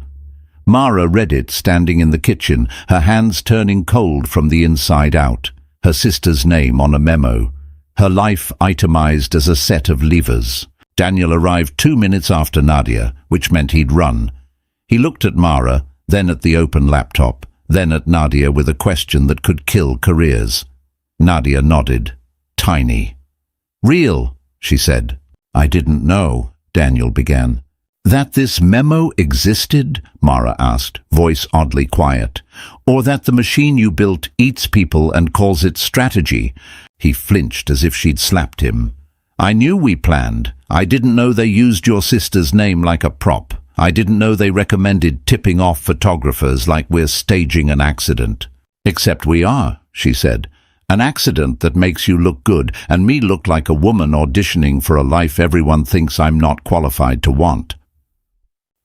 Mara read it standing in the kitchen, her hands turning cold from the inside out, her sister's name on a memo. Her life itemized as a set of levers. Daniel arrived 2 minutes after Nadia, which meant he'd run. He looked at Mara, then at the open laptop, then at Nadia with a question that could kill careers. Nadia nodded. Tiny. "Real," she said. "I didn't know," Daniel began. "That this memo existed?" Mara asked, voice oddly quiet. "Or that the machine you built eats people and calls it strategy?" He flinched as if she'd slapped him. "I knew we planned. I didn't know they used your sister's name like a prop. I didn't know they recommended tipping off photographers like we're staging an accident." "Except we are," she said. An accident that makes you look good and me look like a woman auditioning for a life everyone thinks I'm not qualified to want.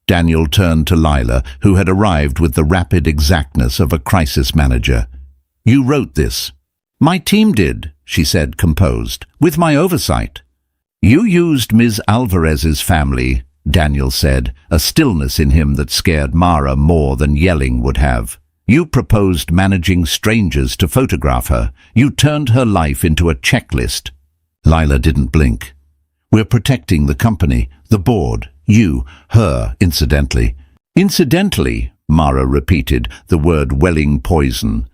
Daniel turned to Lila, who had arrived with the rapid exactness of a crisis manager. You wrote this. My team did, she said, composed, with my oversight. You used Ms. Alvarez's family, Daniel said, a stillness in him that scared Mara more than yelling would have. You proposed managing strangers to photograph her. You turned her life into a checklist. Lila didn't blink. We're protecting the company, the board, you, her, incidentally. Incidentally, Mara repeated, the word welling poison.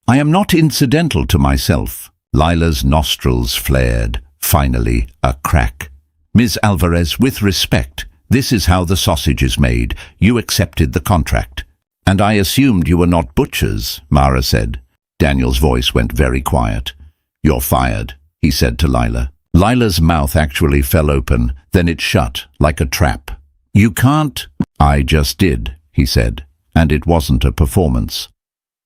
I am not incidental to myself. Lila's nostrils flared. Finally, a crack. Ms. Alvarez, with respect, this is how the sausage is made. You accepted the contract. And I assumed you were not butchers, Mara said. Daniel's voice went very quiet. You're fired, he said to Lila. Lila's mouth actually fell open, then it shut, like a trap. You can't. I just did, he said, and it wasn't a performance.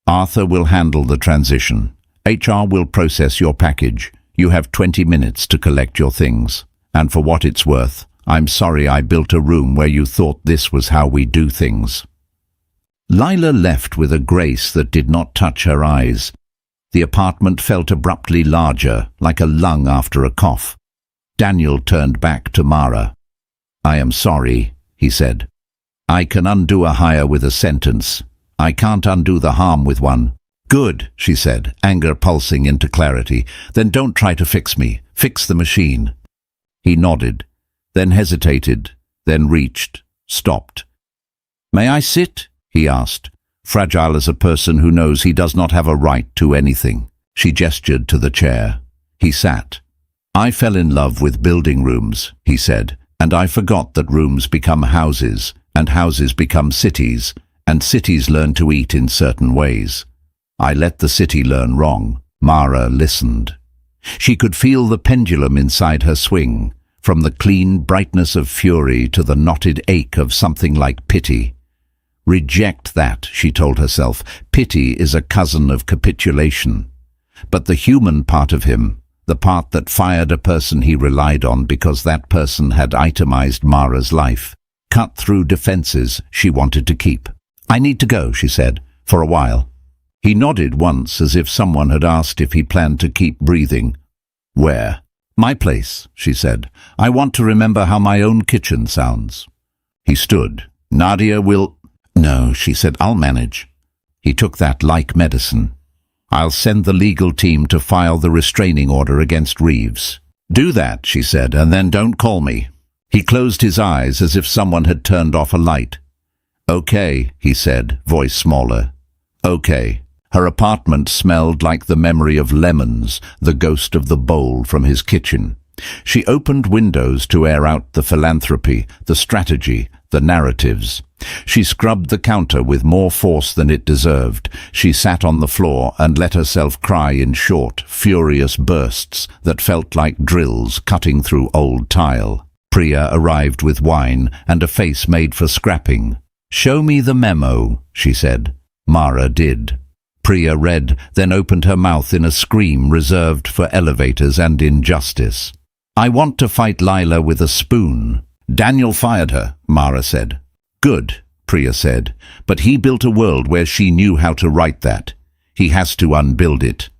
Arthur will handle the transition. HR will process your package. You have 20 minutes to collect your things. And for what it's worth, I'm sorry I built a room where you thought this was how we do things. Lila left with a grace that did not touch her eyes. The apartment felt abruptly larger, like a lung after a cough. Daniel turned back to Mara. I am sorry, he said. I can undo a hire with a sentence. I can't undo the harm with one. Good, she said, anger pulsing into clarity. Then don't try to fix me. Fix the machine. He nodded, then hesitated, then reached, stopped. May I sit? He asked, fragile as a person who knows he does not have a right to anything. She gestured to the chair. He sat. I fell in love with building rooms, he said, and I forgot that rooms become houses, and houses become cities, and cities learn to eat in certain ways. I let the city learn wrong. Mara listened. She could feel the pendulum inside her swing, from the clean brightness of fury to the knotted ache of something like pity. Reject that, she told herself. Pity is a cousin of capitulation. But the human part of him, the part that fired a person he relied on because that person had itemized Mara's life, cut through defenses she wanted to keep. I need to go, she said, for a while. He nodded once as if someone had asked if he planned to keep breathing. Where? My place, she said. I want to remember how my own kitchen sounds. He stood. Nadia will... No, she said, I'll manage. He took that like medicine. I'll send the legal team to file the restraining order against Reeves. Do that, she said, and then don't call me. He closed his eyes as if someone had turned off a light. Okay, he said, voice smaller. Okay. Her apartment smelled like the memory of lemons, the ghost of the bowl from his kitchen. She opened windows to air out the philanthropy, the strategy, the narratives. She scrubbed the counter with more force than it deserved. She sat on the floor and let herself cry in short, furious bursts that felt like drills cutting through old tile. Priya arrived with wine and a face made for scrapping. Show me the memo, she said. Mara did. Priya read, then opened her mouth in a scream reserved for elevators and injustice. I want to fight Lila with a spoon. Daniel fired her, Mara said. Good, Priya said, but he built a world where she knew how to write that. He has to unbuild it.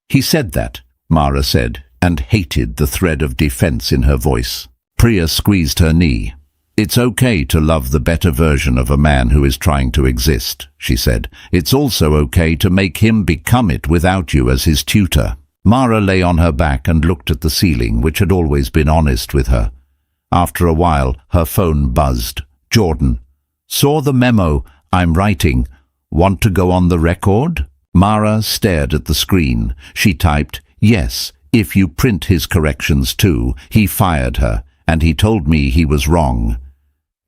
He said that, Mara said, and hated the thread of defense in her voice. Priya squeezed her knee. It's okay to love the better version of a man who is trying to exist, she said. It's also okay to make him become it without you as his tutor. Mara lay on her back and looked at the ceiling, which had always been honest with her. After a while, her phone buzzed. Jordan. Saw the memo. I'm writing. Want to go on the record? Mara stared at the screen. She typed, yes, if you print his corrections too. He fired her, and he told me he was wrong.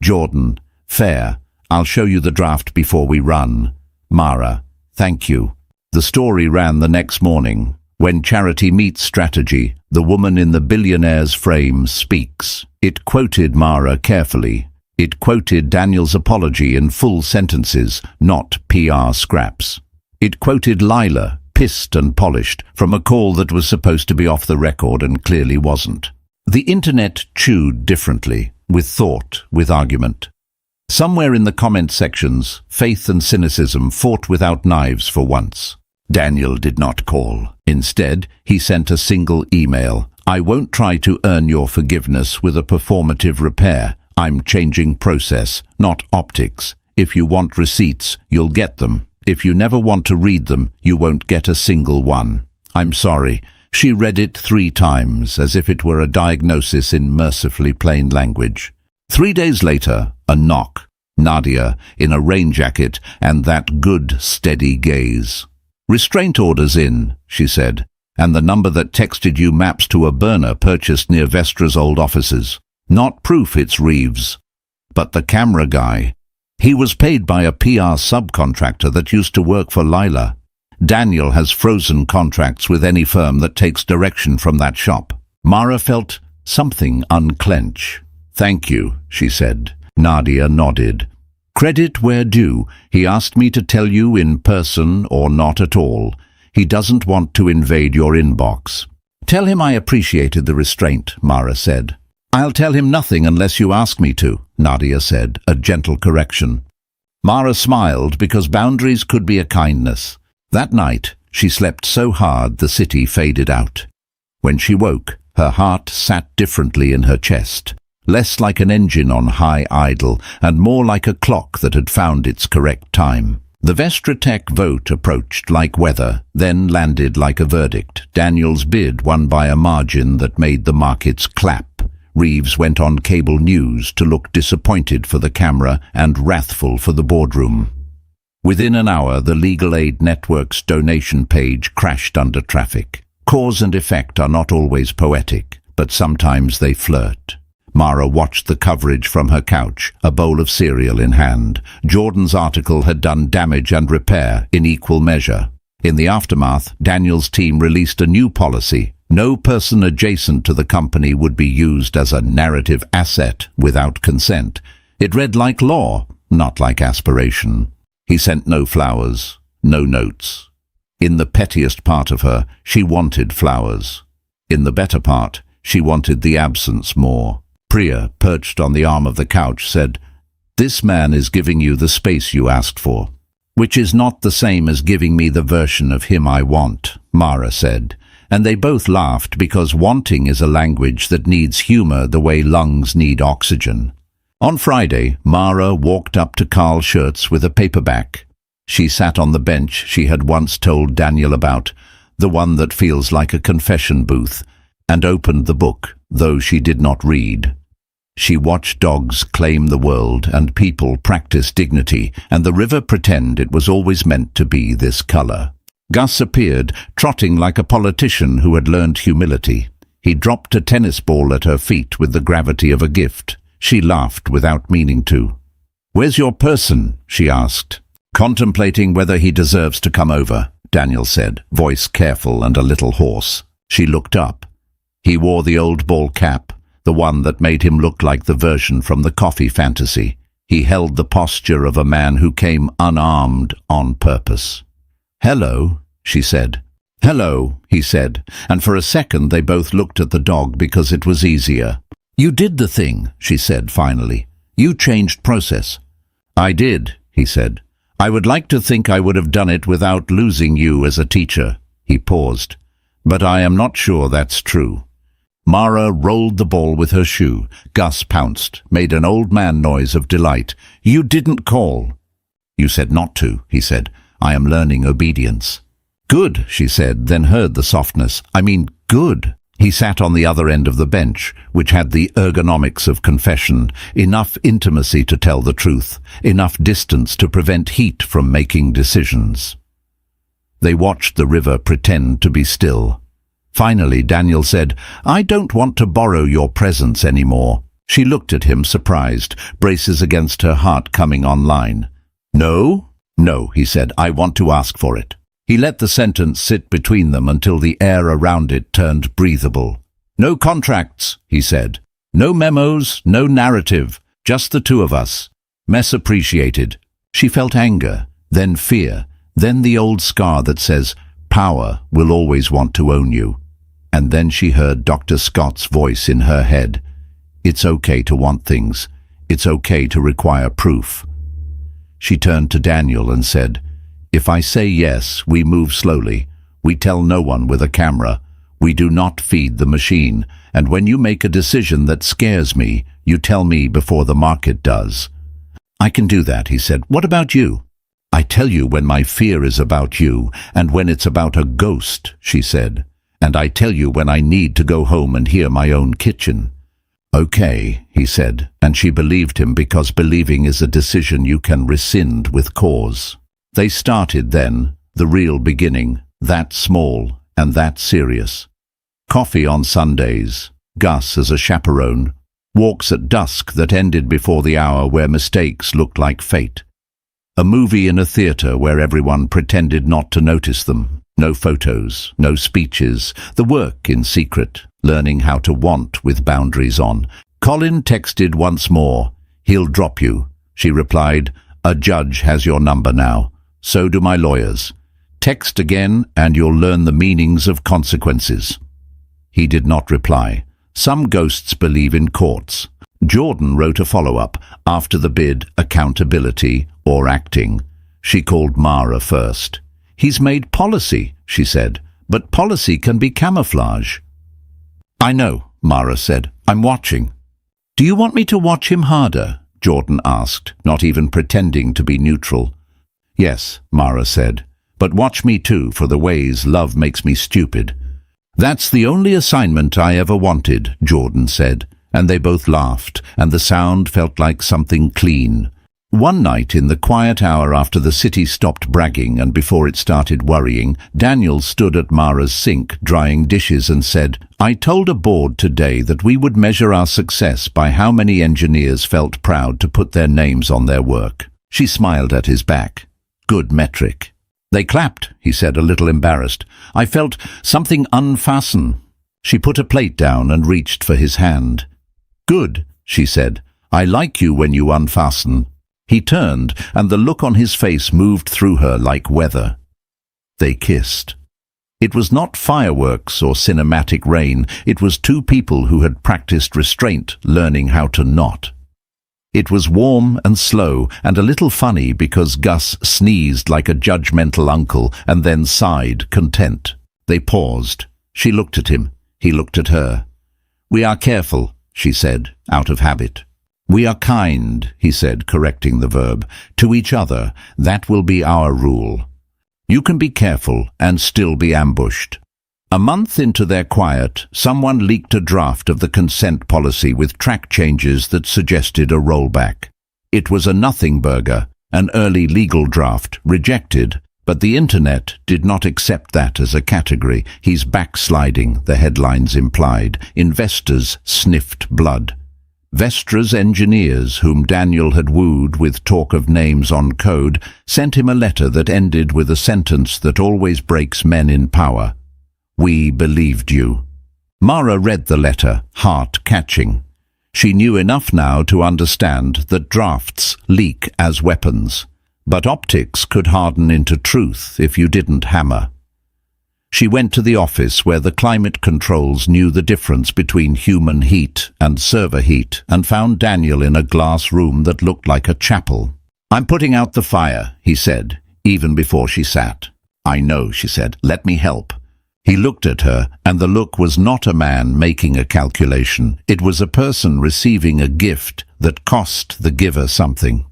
Jordan. Fair. I'll show you the draft before we run. Mara. Thank you. The story ran the next morning. When charity meets strategy, the woman in the Billionaire's frame speaks. It quoted Mara carefully. It quoted Daniel's apology in full sentences, not PR scraps. It quoted Lila, pissed and polished, from a call that was supposed to be off the record and clearly wasn't. The internet chewed differently, with thought, with argument. Somewhere in the comment sections, faith and cynicism fought without knives for once. Daniel did not call. Instead, he sent a single email. "I won't try to earn your forgiveness with a performative repair. I'm changing process, not optics. If you want receipts, you'll get them. If you never want to read them, you won't get a single one. I'm sorry." She read it 3 times, as if it were a diagnosis in mercifully plain language. 3 days later, a knock. Nadia, in a rain jacket, and that good, steady gaze. "Restraint orders in," she said, "and the number that texted you maps to a burner purchased near Vestra's old offices. Not proof it's Reeves. But the camera guy, he was paid by a PR subcontractor that used to work for Lila. Daniel has frozen contracts with any firm that takes direction from that shop." Mara felt something unclench. "Thank you," she said. Nadia nodded. "Credit where due. He asked me to tell you in person or not at all. He doesn't want to invade your inbox." "Tell him I appreciated the restraint," Mara said. "I'll tell him nothing unless you ask me to," Nadia said, a gentle correction. Mara smiled because boundaries could be a kindness. That night, she slept so hard the city faded out. When she woke, her heart sat differently in her chest, less like an engine on high idle and more like a clock that had found its correct time. The Vestra Tech vote approached like weather, then landed like a verdict. Daniel's bid won by a margin that made the markets clap. Reeves went on cable news to look disappointed for the camera and wrathful for the boardroom. Within an hour, the Legal Aid Network's donation page crashed under traffic. Cause and effect are not always poetic, but sometimes they flirt. Mara watched the coverage from her couch, a bowl of cereal in hand. Jordan's article had done damage and repair in equal measure. In the aftermath, Daniel's team released a new policy. No person adjacent to the company would be used as a narrative asset without consent. It read like law, not like aspiration. He sent no flowers, no notes. In the pettiest part of her, she wanted flowers. In the better part, she wanted the absence more. Priya, perched on the arm of the couch, said, "This man is giving you the space you asked for." "Which is not the same as giving me the version of him I want," Mara said. And they both laughed because wanting is a language that needs humor the way lungs need oxygen. On Friday, Mara walked up to Carl Schurz with a paperback. She sat on the bench she had once told Daniel about, the one that feels like a confession booth, and opened the book, though she did not read. She watched dogs claim the world and people practice dignity, and the river pretend it was always meant to be this color. Gus appeared, trotting like a politician who had learned humility. He dropped a tennis ball at her feet with the gravity of a gift. She laughed without meaning to. "Where's your person?" she asked. "Contemplating whether he deserves to come over," Daniel said, voice careful and a little hoarse. She looked up. He wore the old ball cap, the one that made him look like the version from the coffee fantasy. He held the posture of a man who came unarmed on purpose. "Hello," she said. "Hello," he said, and for a second they both looked at the dog because it was easier. "You did the thing," she said finally. "You changed process." "I did," he said. "I would like to think I would have done it without losing you as a teacher." He paused. "But I am not sure that's true." Mara rolled the ball with her shoe. Gus pounced, made an old man noise of delight. "You didn't call." "You said not to," he said. "I am learning obedience." "Good," she said, then heard the softness. "I mean, good." He sat on the other end of the bench, which had the ergonomics of confession, enough intimacy to tell the truth, enough distance to prevent heat from making decisions. They watched the river pretend to be still. Finally, Daniel said, "I don't want to borrow your presence anymore." She looked at him, surprised, braces against her heart coming online. "No?" "No," he said, "I want to ask for it." He let the sentence sit between them until the air around it turned breathable. "No contracts," he said. "No memos, no narrative, just the two of us. Mess appreciated." She felt anger, then fear, then the old scar that says, power will always want to own you. And then she heard Dr. Scott's voice in her head. It's okay to want things. It's okay to require proof. She turned to Daniel and said, "If I say yes, we move slowly. We tell no one with a camera. We do not feed the machine. And when you make a decision that scares me, you tell me before the market does." "I can do that," he said. "What about you?" "I tell you when my fear is about you, and when it's about a ghost," she said. "And I tell you when I need to go home and hear my own kitchen." "Okay," he said, and she believed him because believing is a decision you can rescind with cause. They started then, the real beginning, that small and that serious. Coffee on Sundays, Gus as a chaperone, walks at dusk that ended before the hour where mistakes looked like fate. A movie in a theatre where everyone pretended not to notice them. No photos, no speeches, the work in secret, learning how to want with boundaries on. Colin texted once more. "He'll drop you." She replied, "A judge has your number now. So do my lawyers. Text again and you'll learn the meanings of consequences." He did not reply. Some ghosts believe in courts. Jordan wrote a follow-up, after the bid, accountability or acting. She called Mara first. "He's made policy," she said, "but policy can be camouflage." "I know," Mara said. "I'm watching." "Do you want me to watch him harder?" Jordan asked, not even pretending to be neutral. "Yes," Mara said, "but watch me too for the ways love makes me stupid." "That's the only assignment I ever wanted," Jordan said, and they both laughed, and the sound felt like something clean. One night in the quiet hour after the city stopped bragging and before it started worrying, Daniel stood at Mara's sink drying dishes and said, "I told a board today that we would measure our success by how many engineers felt proud to put their names on their work." She smiled at his back. "Good metric." "They clapped," he said, a little embarrassed. "I felt something unfasten." She put a plate down and reached for his hand. "Good," she said. "I like you when you unfasten." He turned, and the look on his face moved through her like weather. They kissed. It was not fireworks or cinematic rain. It was two people who had practiced restraint, learning how to not. It was warm and slow, and a little funny because Gus sneezed like a judgmental uncle and then sighed, content. They paused. She looked at him. He looked at her. "We are careful," she said, out of habit. "We are kind," he said, correcting the verb, "to each other. That will be our rule. You can be careful and still be ambushed." A month into their quiet, someone leaked a draft of the consent policy with track changes that suggested a rollback. It was a nothing burger, an early legal draft, rejected, but the internet did not accept that as a category. "He's backsliding," the headlines implied. Investors sniffed blood. Vestra's engineers, whom Daniel had wooed with talk of names on code, sent him a letter that ended with a sentence that always breaks men in power. "We believed you." Mara read the letter, heart-catching. She knew enough now to understand that drafts leak as weapons, but optics could harden into truth if you didn't hammer. She went to the office where the climate controls knew the difference between human heat and server heat and found Daniel in a glass room that looked like a chapel. "I'm putting out the fire," he said, even before she sat. "I know," she said. "Let me help." He looked at her, and the look was not a man making a calculation. It was a person receiving a gift that cost the giver something.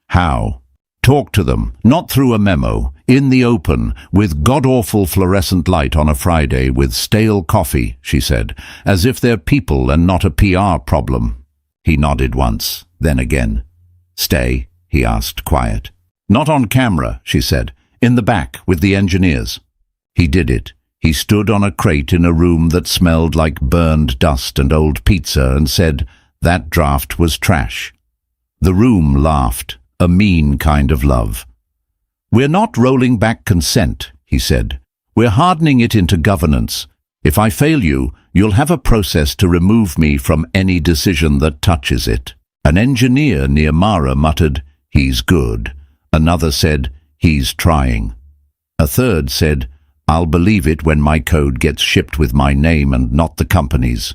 "How?" "Talk to them, not through a memo, in the open, with god-awful fluorescent light on a Friday with stale coffee," she said, "as if they're people and not a PR problem." He nodded once, then again. "Stay?" he asked, quiet. "Not on camera," she said. "In the back, with the engineers." He did it. He stood on a crate in a room that smelled like burned dust and old pizza and said, "That draft was trash." The room laughed. A mean kind of love. "We're not rolling back consent," he said. "We're hardening it into governance. If I fail you, you'll have a process to remove me from any decision that touches it." An engineer near Mara muttered, "He's good." Another said, "He's trying." A third said, I'll believe it when my code gets shipped with my name and not the company's.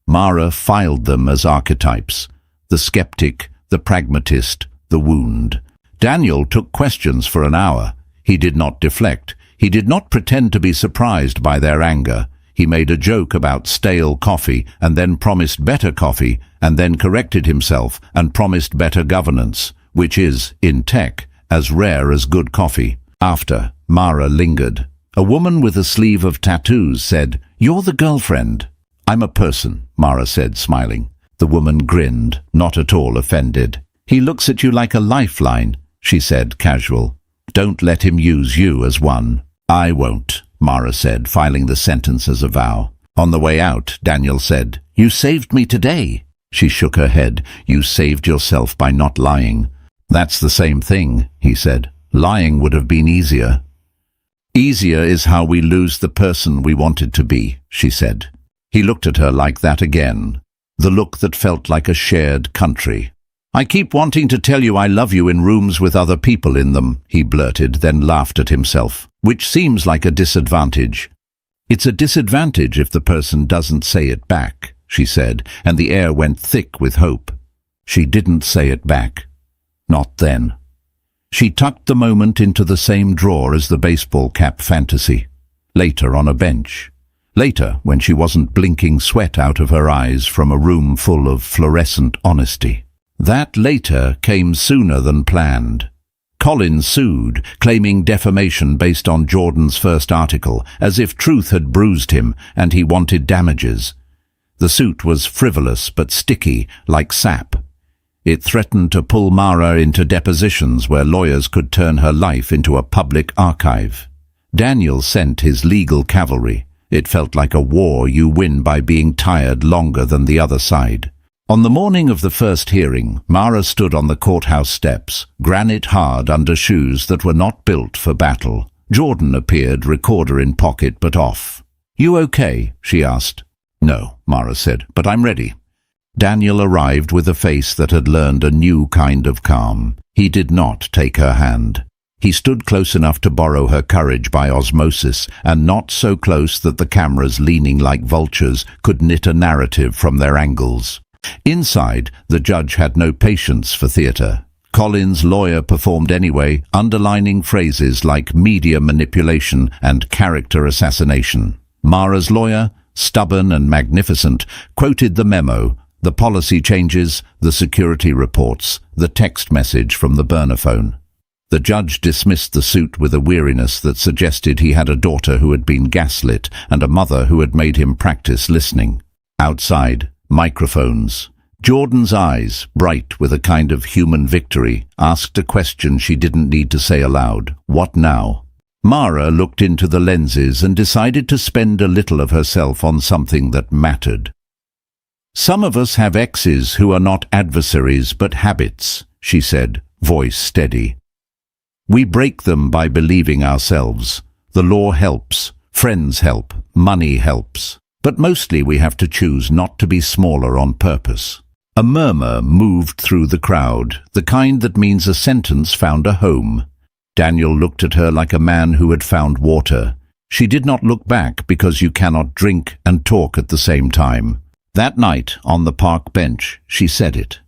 Mara filed them as archetypes: the skeptic, the pragmatist, the wound. Daniel took questions for an hour. He did not deflect. He did not pretend to be surprised by their anger. He made a joke about stale coffee and then promised better coffee, and then corrected himself and promised better governance, which is, in tech, as rare as good coffee. After, Mara lingered. A woman with a sleeve of tattoos said, "You're the girlfriend." "I'm a person," Mara said, smiling. The woman grinned, not at all offended. "He looks at you like a lifeline," she said, casual. "Don't let him use you as one." "I won't," Mara said, filing the sentence as a vow. On the way out, Daniel said, "You saved me today." She shook her head. "You saved yourself by not lying." "That's the same thing," he said. "Lying would have been easier." "Easier is how we lose the person we wanted to be," she said. He looked at her like that again, the look that felt like a shared country. "I keep wanting to tell you I love you in rooms with other people in them," he blurted, then laughed at himself, "which seems like a disadvantage." "It's a disadvantage if the person doesn't say it back," she said, and the air went thick with hope. She didn't say it back. Not then. She tucked the moment into the same drawer as the baseball cap fantasy. Later, on a bench. Later, when she wasn't blinking sweat out of her eyes from a room full of fluorescent honesty. That later came sooner than planned. Colin sued, claiming defamation based on Jordan's first article, as if truth had bruised him and he wanted damages. The suit was frivolous but sticky, like sap. It threatened to pull Mara into depositions where lawyers could turn her life into a public archive. Daniel sent his legal cavalry. It felt like a war you win by being tired longer than the other side. On the morning of the first hearing, Mara stood on the courthouse steps, granite hard under shoes that were not built for battle. Jordan appeared, recorder in pocket but off. "You okay?" she asked. "No," Mara said, "but I'm ready." Daniel arrived with a face that had learned a new kind of calm. He did not take her hand. He stood close enough to borrow her courage by osmosis, and not so close that the cameras, leaning like vultures, could knit a narrative from their angles. Inside, the judge had no patience for theatre. Colin's lawyer performed anyway, underlining phrases like media manipulation and character assassination. Mara's lawyer, stubborn and magnificent, quoted the memo, the policy changes, the security reports, the text message from the burner phone. The judge dismissed the suit with a weariness that suggested he had a daughter who had been gaslit and a mother who had made him practice listening. Outside, microphones. Jordan's eyes, bright with a kind of human victory, asked a question she didn't need to say aloud. What now? Mara looked into the lenses and decided to spend a little of herself on something that mattered. "Some of us have exes who are not adversaries but habits," she said, voice steady. "We break them by believing ourselves. The law helps, friends help, money helps. But mostly we have to choose not to be smaller on purpose." A murmur moved through the crowd, the kind that means a sentence found a home. Daniel looked at her like a man who had found water. She did not look back because you cannot drink and talk at the same time. That night, on the park bench, she said it.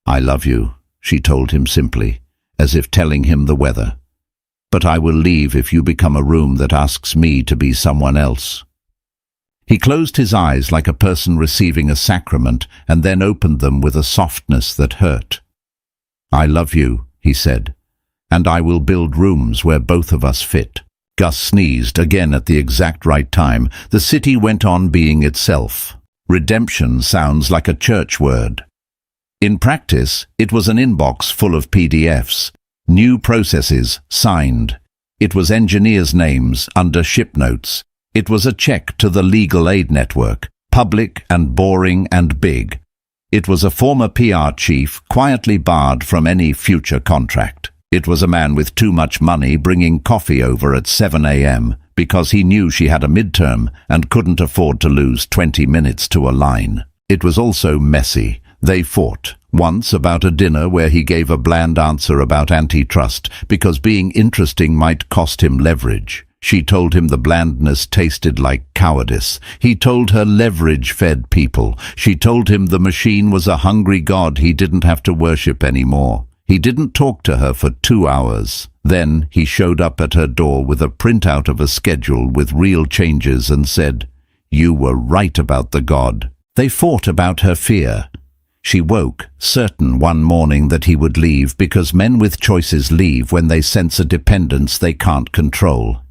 "I love you," she told him simply, as if telling him the weather. "But I will leave if you become a room that asks me to be someone else." He closed his eyes like a person receiving a sacrament and then opened them with a softness that hurt. "I love you," he said, "and I will build rooms where both of us fit." Gus sneezed again at the exact right time. The city went on being itself. Redemption sounds like a church word. In practice, it was an inbox full of PDFs. New processes, signed. It was engineers' names under ship notes. It was a check to the legal aid network, public and boring and big. It was a former PR chief quietly barred from any future contract. It was a man with too much money bringing coffee over at 7 a.m. because he knew she had a midterm and couldn't afford to lose 20 minutes to a line. It was also messy. They fought, once about a dinner where he gave a bland answer about antitrust because being interesting might cost him leverage. She told him the blandness tasted like cowardice. He told her leverage fed people. She told him the machine was a hungry god he didn't have to worship anymore. He didn't talk to her for 2 hours. Then he showed up at her door with a printout of a schedule with real changes and said, "You were right about the god." They fought about her fear. She woke, certain one morning that he would leave because men with choices leave when they sense a dependence they can't control.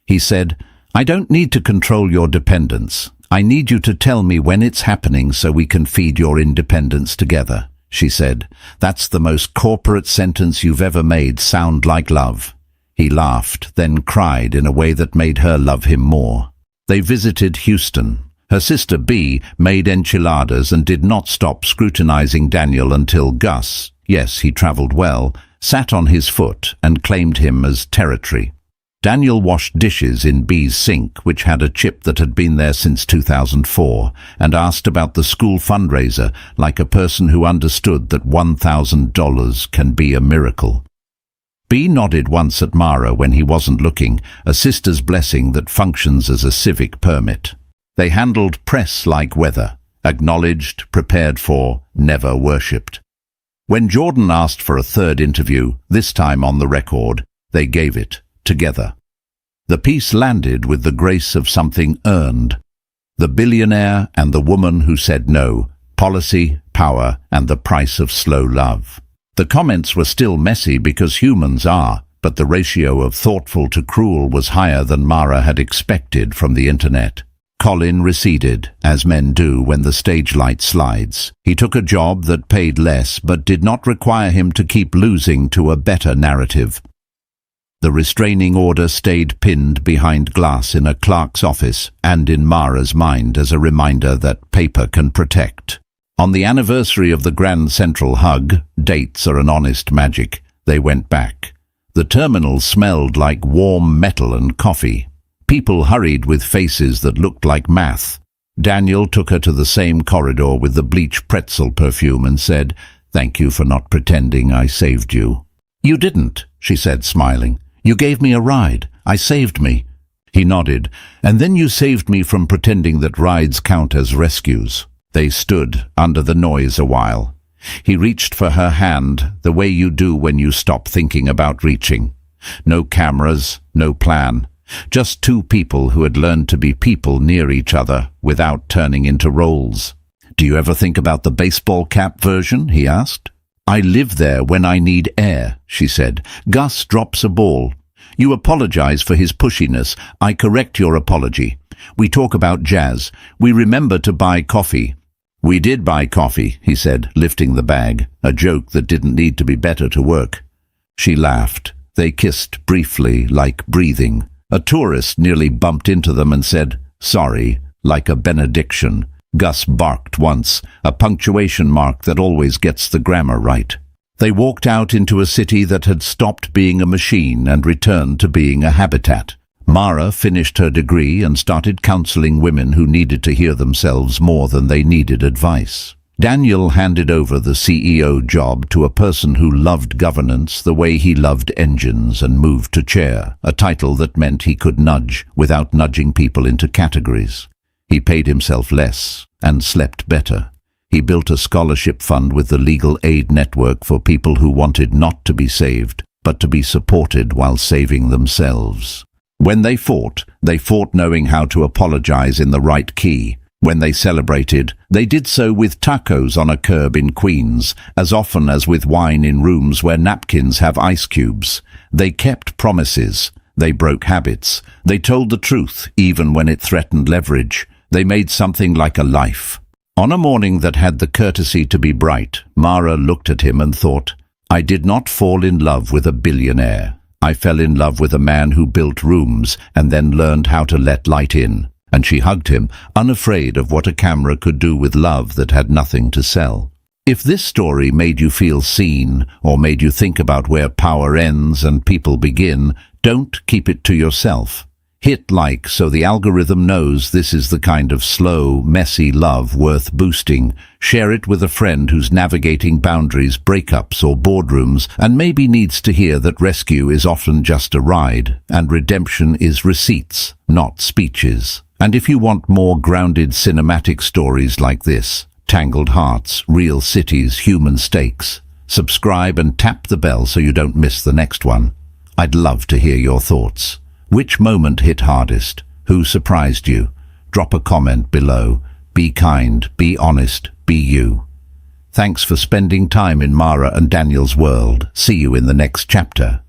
He said, "I don't need to control your dependence. I need you to tell me when it's happening so we can feed your independence together." She said, "That's the most corporate sentence you've ever made sound like love." He laughed, then cried in a way that made her love him more. They visited Houston. Her sister B made enchiladas and did not stop scrutinizing Daniel until Gus, yes, he traveled well, sat on his foot and claimed him as territory. Daniel washed dishes in B's sink, which had a chip that had been there since 2004, and asked about the school fundraiser like a person who understood that $1,000 can be a miracle. B nodded once at Mara when he wasn't looking, a sister's blessing that functions as a civic permit. They handled press like weather, acknowledged, prepared for, never worshipped. When Jordan asked for a third interview, this time on the record, they gave it. Together. The piece landed with the grace of something earned. The billionaire and the woman who said no, policy, power, and the price of slow love. The comments were still messy because humans are, but the ratio of thoughtful to cruel was higher than Mara had expected from the internet. Colin receded, as men do when the stage light slides. He took a job that paid less but did not require him to keep losing to a better narrative. The restraining order stayed pinned behind glass in a clerk's office and in Mara's mind as a reminder that paper can protect. On the anniversary of the Grand Central hug, dates are an honest magic, they went back. The terminal smelled like warm metal and coffee. People hurried with faces that looked like math. Daniel took her to the same corridor with the bleach pretzel perfume and said, "Thank you for not pretending I saved you." "You didn't," she said, smiling. "You gave me a ride. I saved me." He nodded. "And then you saved me from pretending that rides count as rescues." They stood under the noise a while. He reached for her hand, the way you do when you stop thinking about reaching. No cameras, no plan. Just two people who had learned to be people near each other without turning into roles. "Do you ever think about the baseball cap version?" he asked. "I live there when I need air," she said. "Gus drops a ball. You apologize for his pushiness. I correct your apology. We talk about jazz. We remember to buy coffee." "We did buy coffee," he said, lifting the bag, a joke that didn't need to be better to work. She laughed. They kissed briefly, like breathing. A tourist nearly bumped into them and said, "Sorry," like a benediction. Gus barked once, a punctuation mark that always gets the grammar right. They walked out into a city that had stopped being a machine and returned to being a habitat. Mara finished her degree and started counseling women who needed to hear themselves more than they needed advice. Daniel handed over the CEO job to a person who loved governance the way he loved engines and moved to chair, a title that meant he could nudge without nudging people into categories. He paid himself less and slept better. He built a scholarship fund with the legal aid network for people who wanted not to be saved, but to be supported while saving themselves. When they fought knowing how to apologize in the right key. When they celebrated, they did so with tacos on a curb in Queens, as often as with wine in rooms where napkins have ice cubes. They kept promises. They broke habits. They told the truth, even when it threatened leverage. They made something like a life. On a morning that had the courtesy to be bright, Mara looked at him and thought, "I did not fall in love with a billionaire. I fell in love with a man who built rooms and then learned how to let light in." And she hugged him, unafraid of what a camera could do with love that had nothing to sell. If this story made you feel seen, or made you think about where power ends and people begin, don't keep it to yourself. Hit like so the algorithm knows this is the kind of slow, messy love worth boosting. Share it with a friend who's navigating boundaries, breakups or boardrooms and maybe needs to hear that rescue is often just a ride and redemption is receipts, not speeches. And if you want more grounded cinematic stories like this, tangled hearts, real cities, human stakes, subscribe and tap the bell so you don't miss the next one. I'd love to hear your thoughts. Which moment hit hardest? Who surprised you? Drop a comment below. Be kind, be honest, be you. Thanks for spending time in Mara and Daniel's world. See you in the next chapter.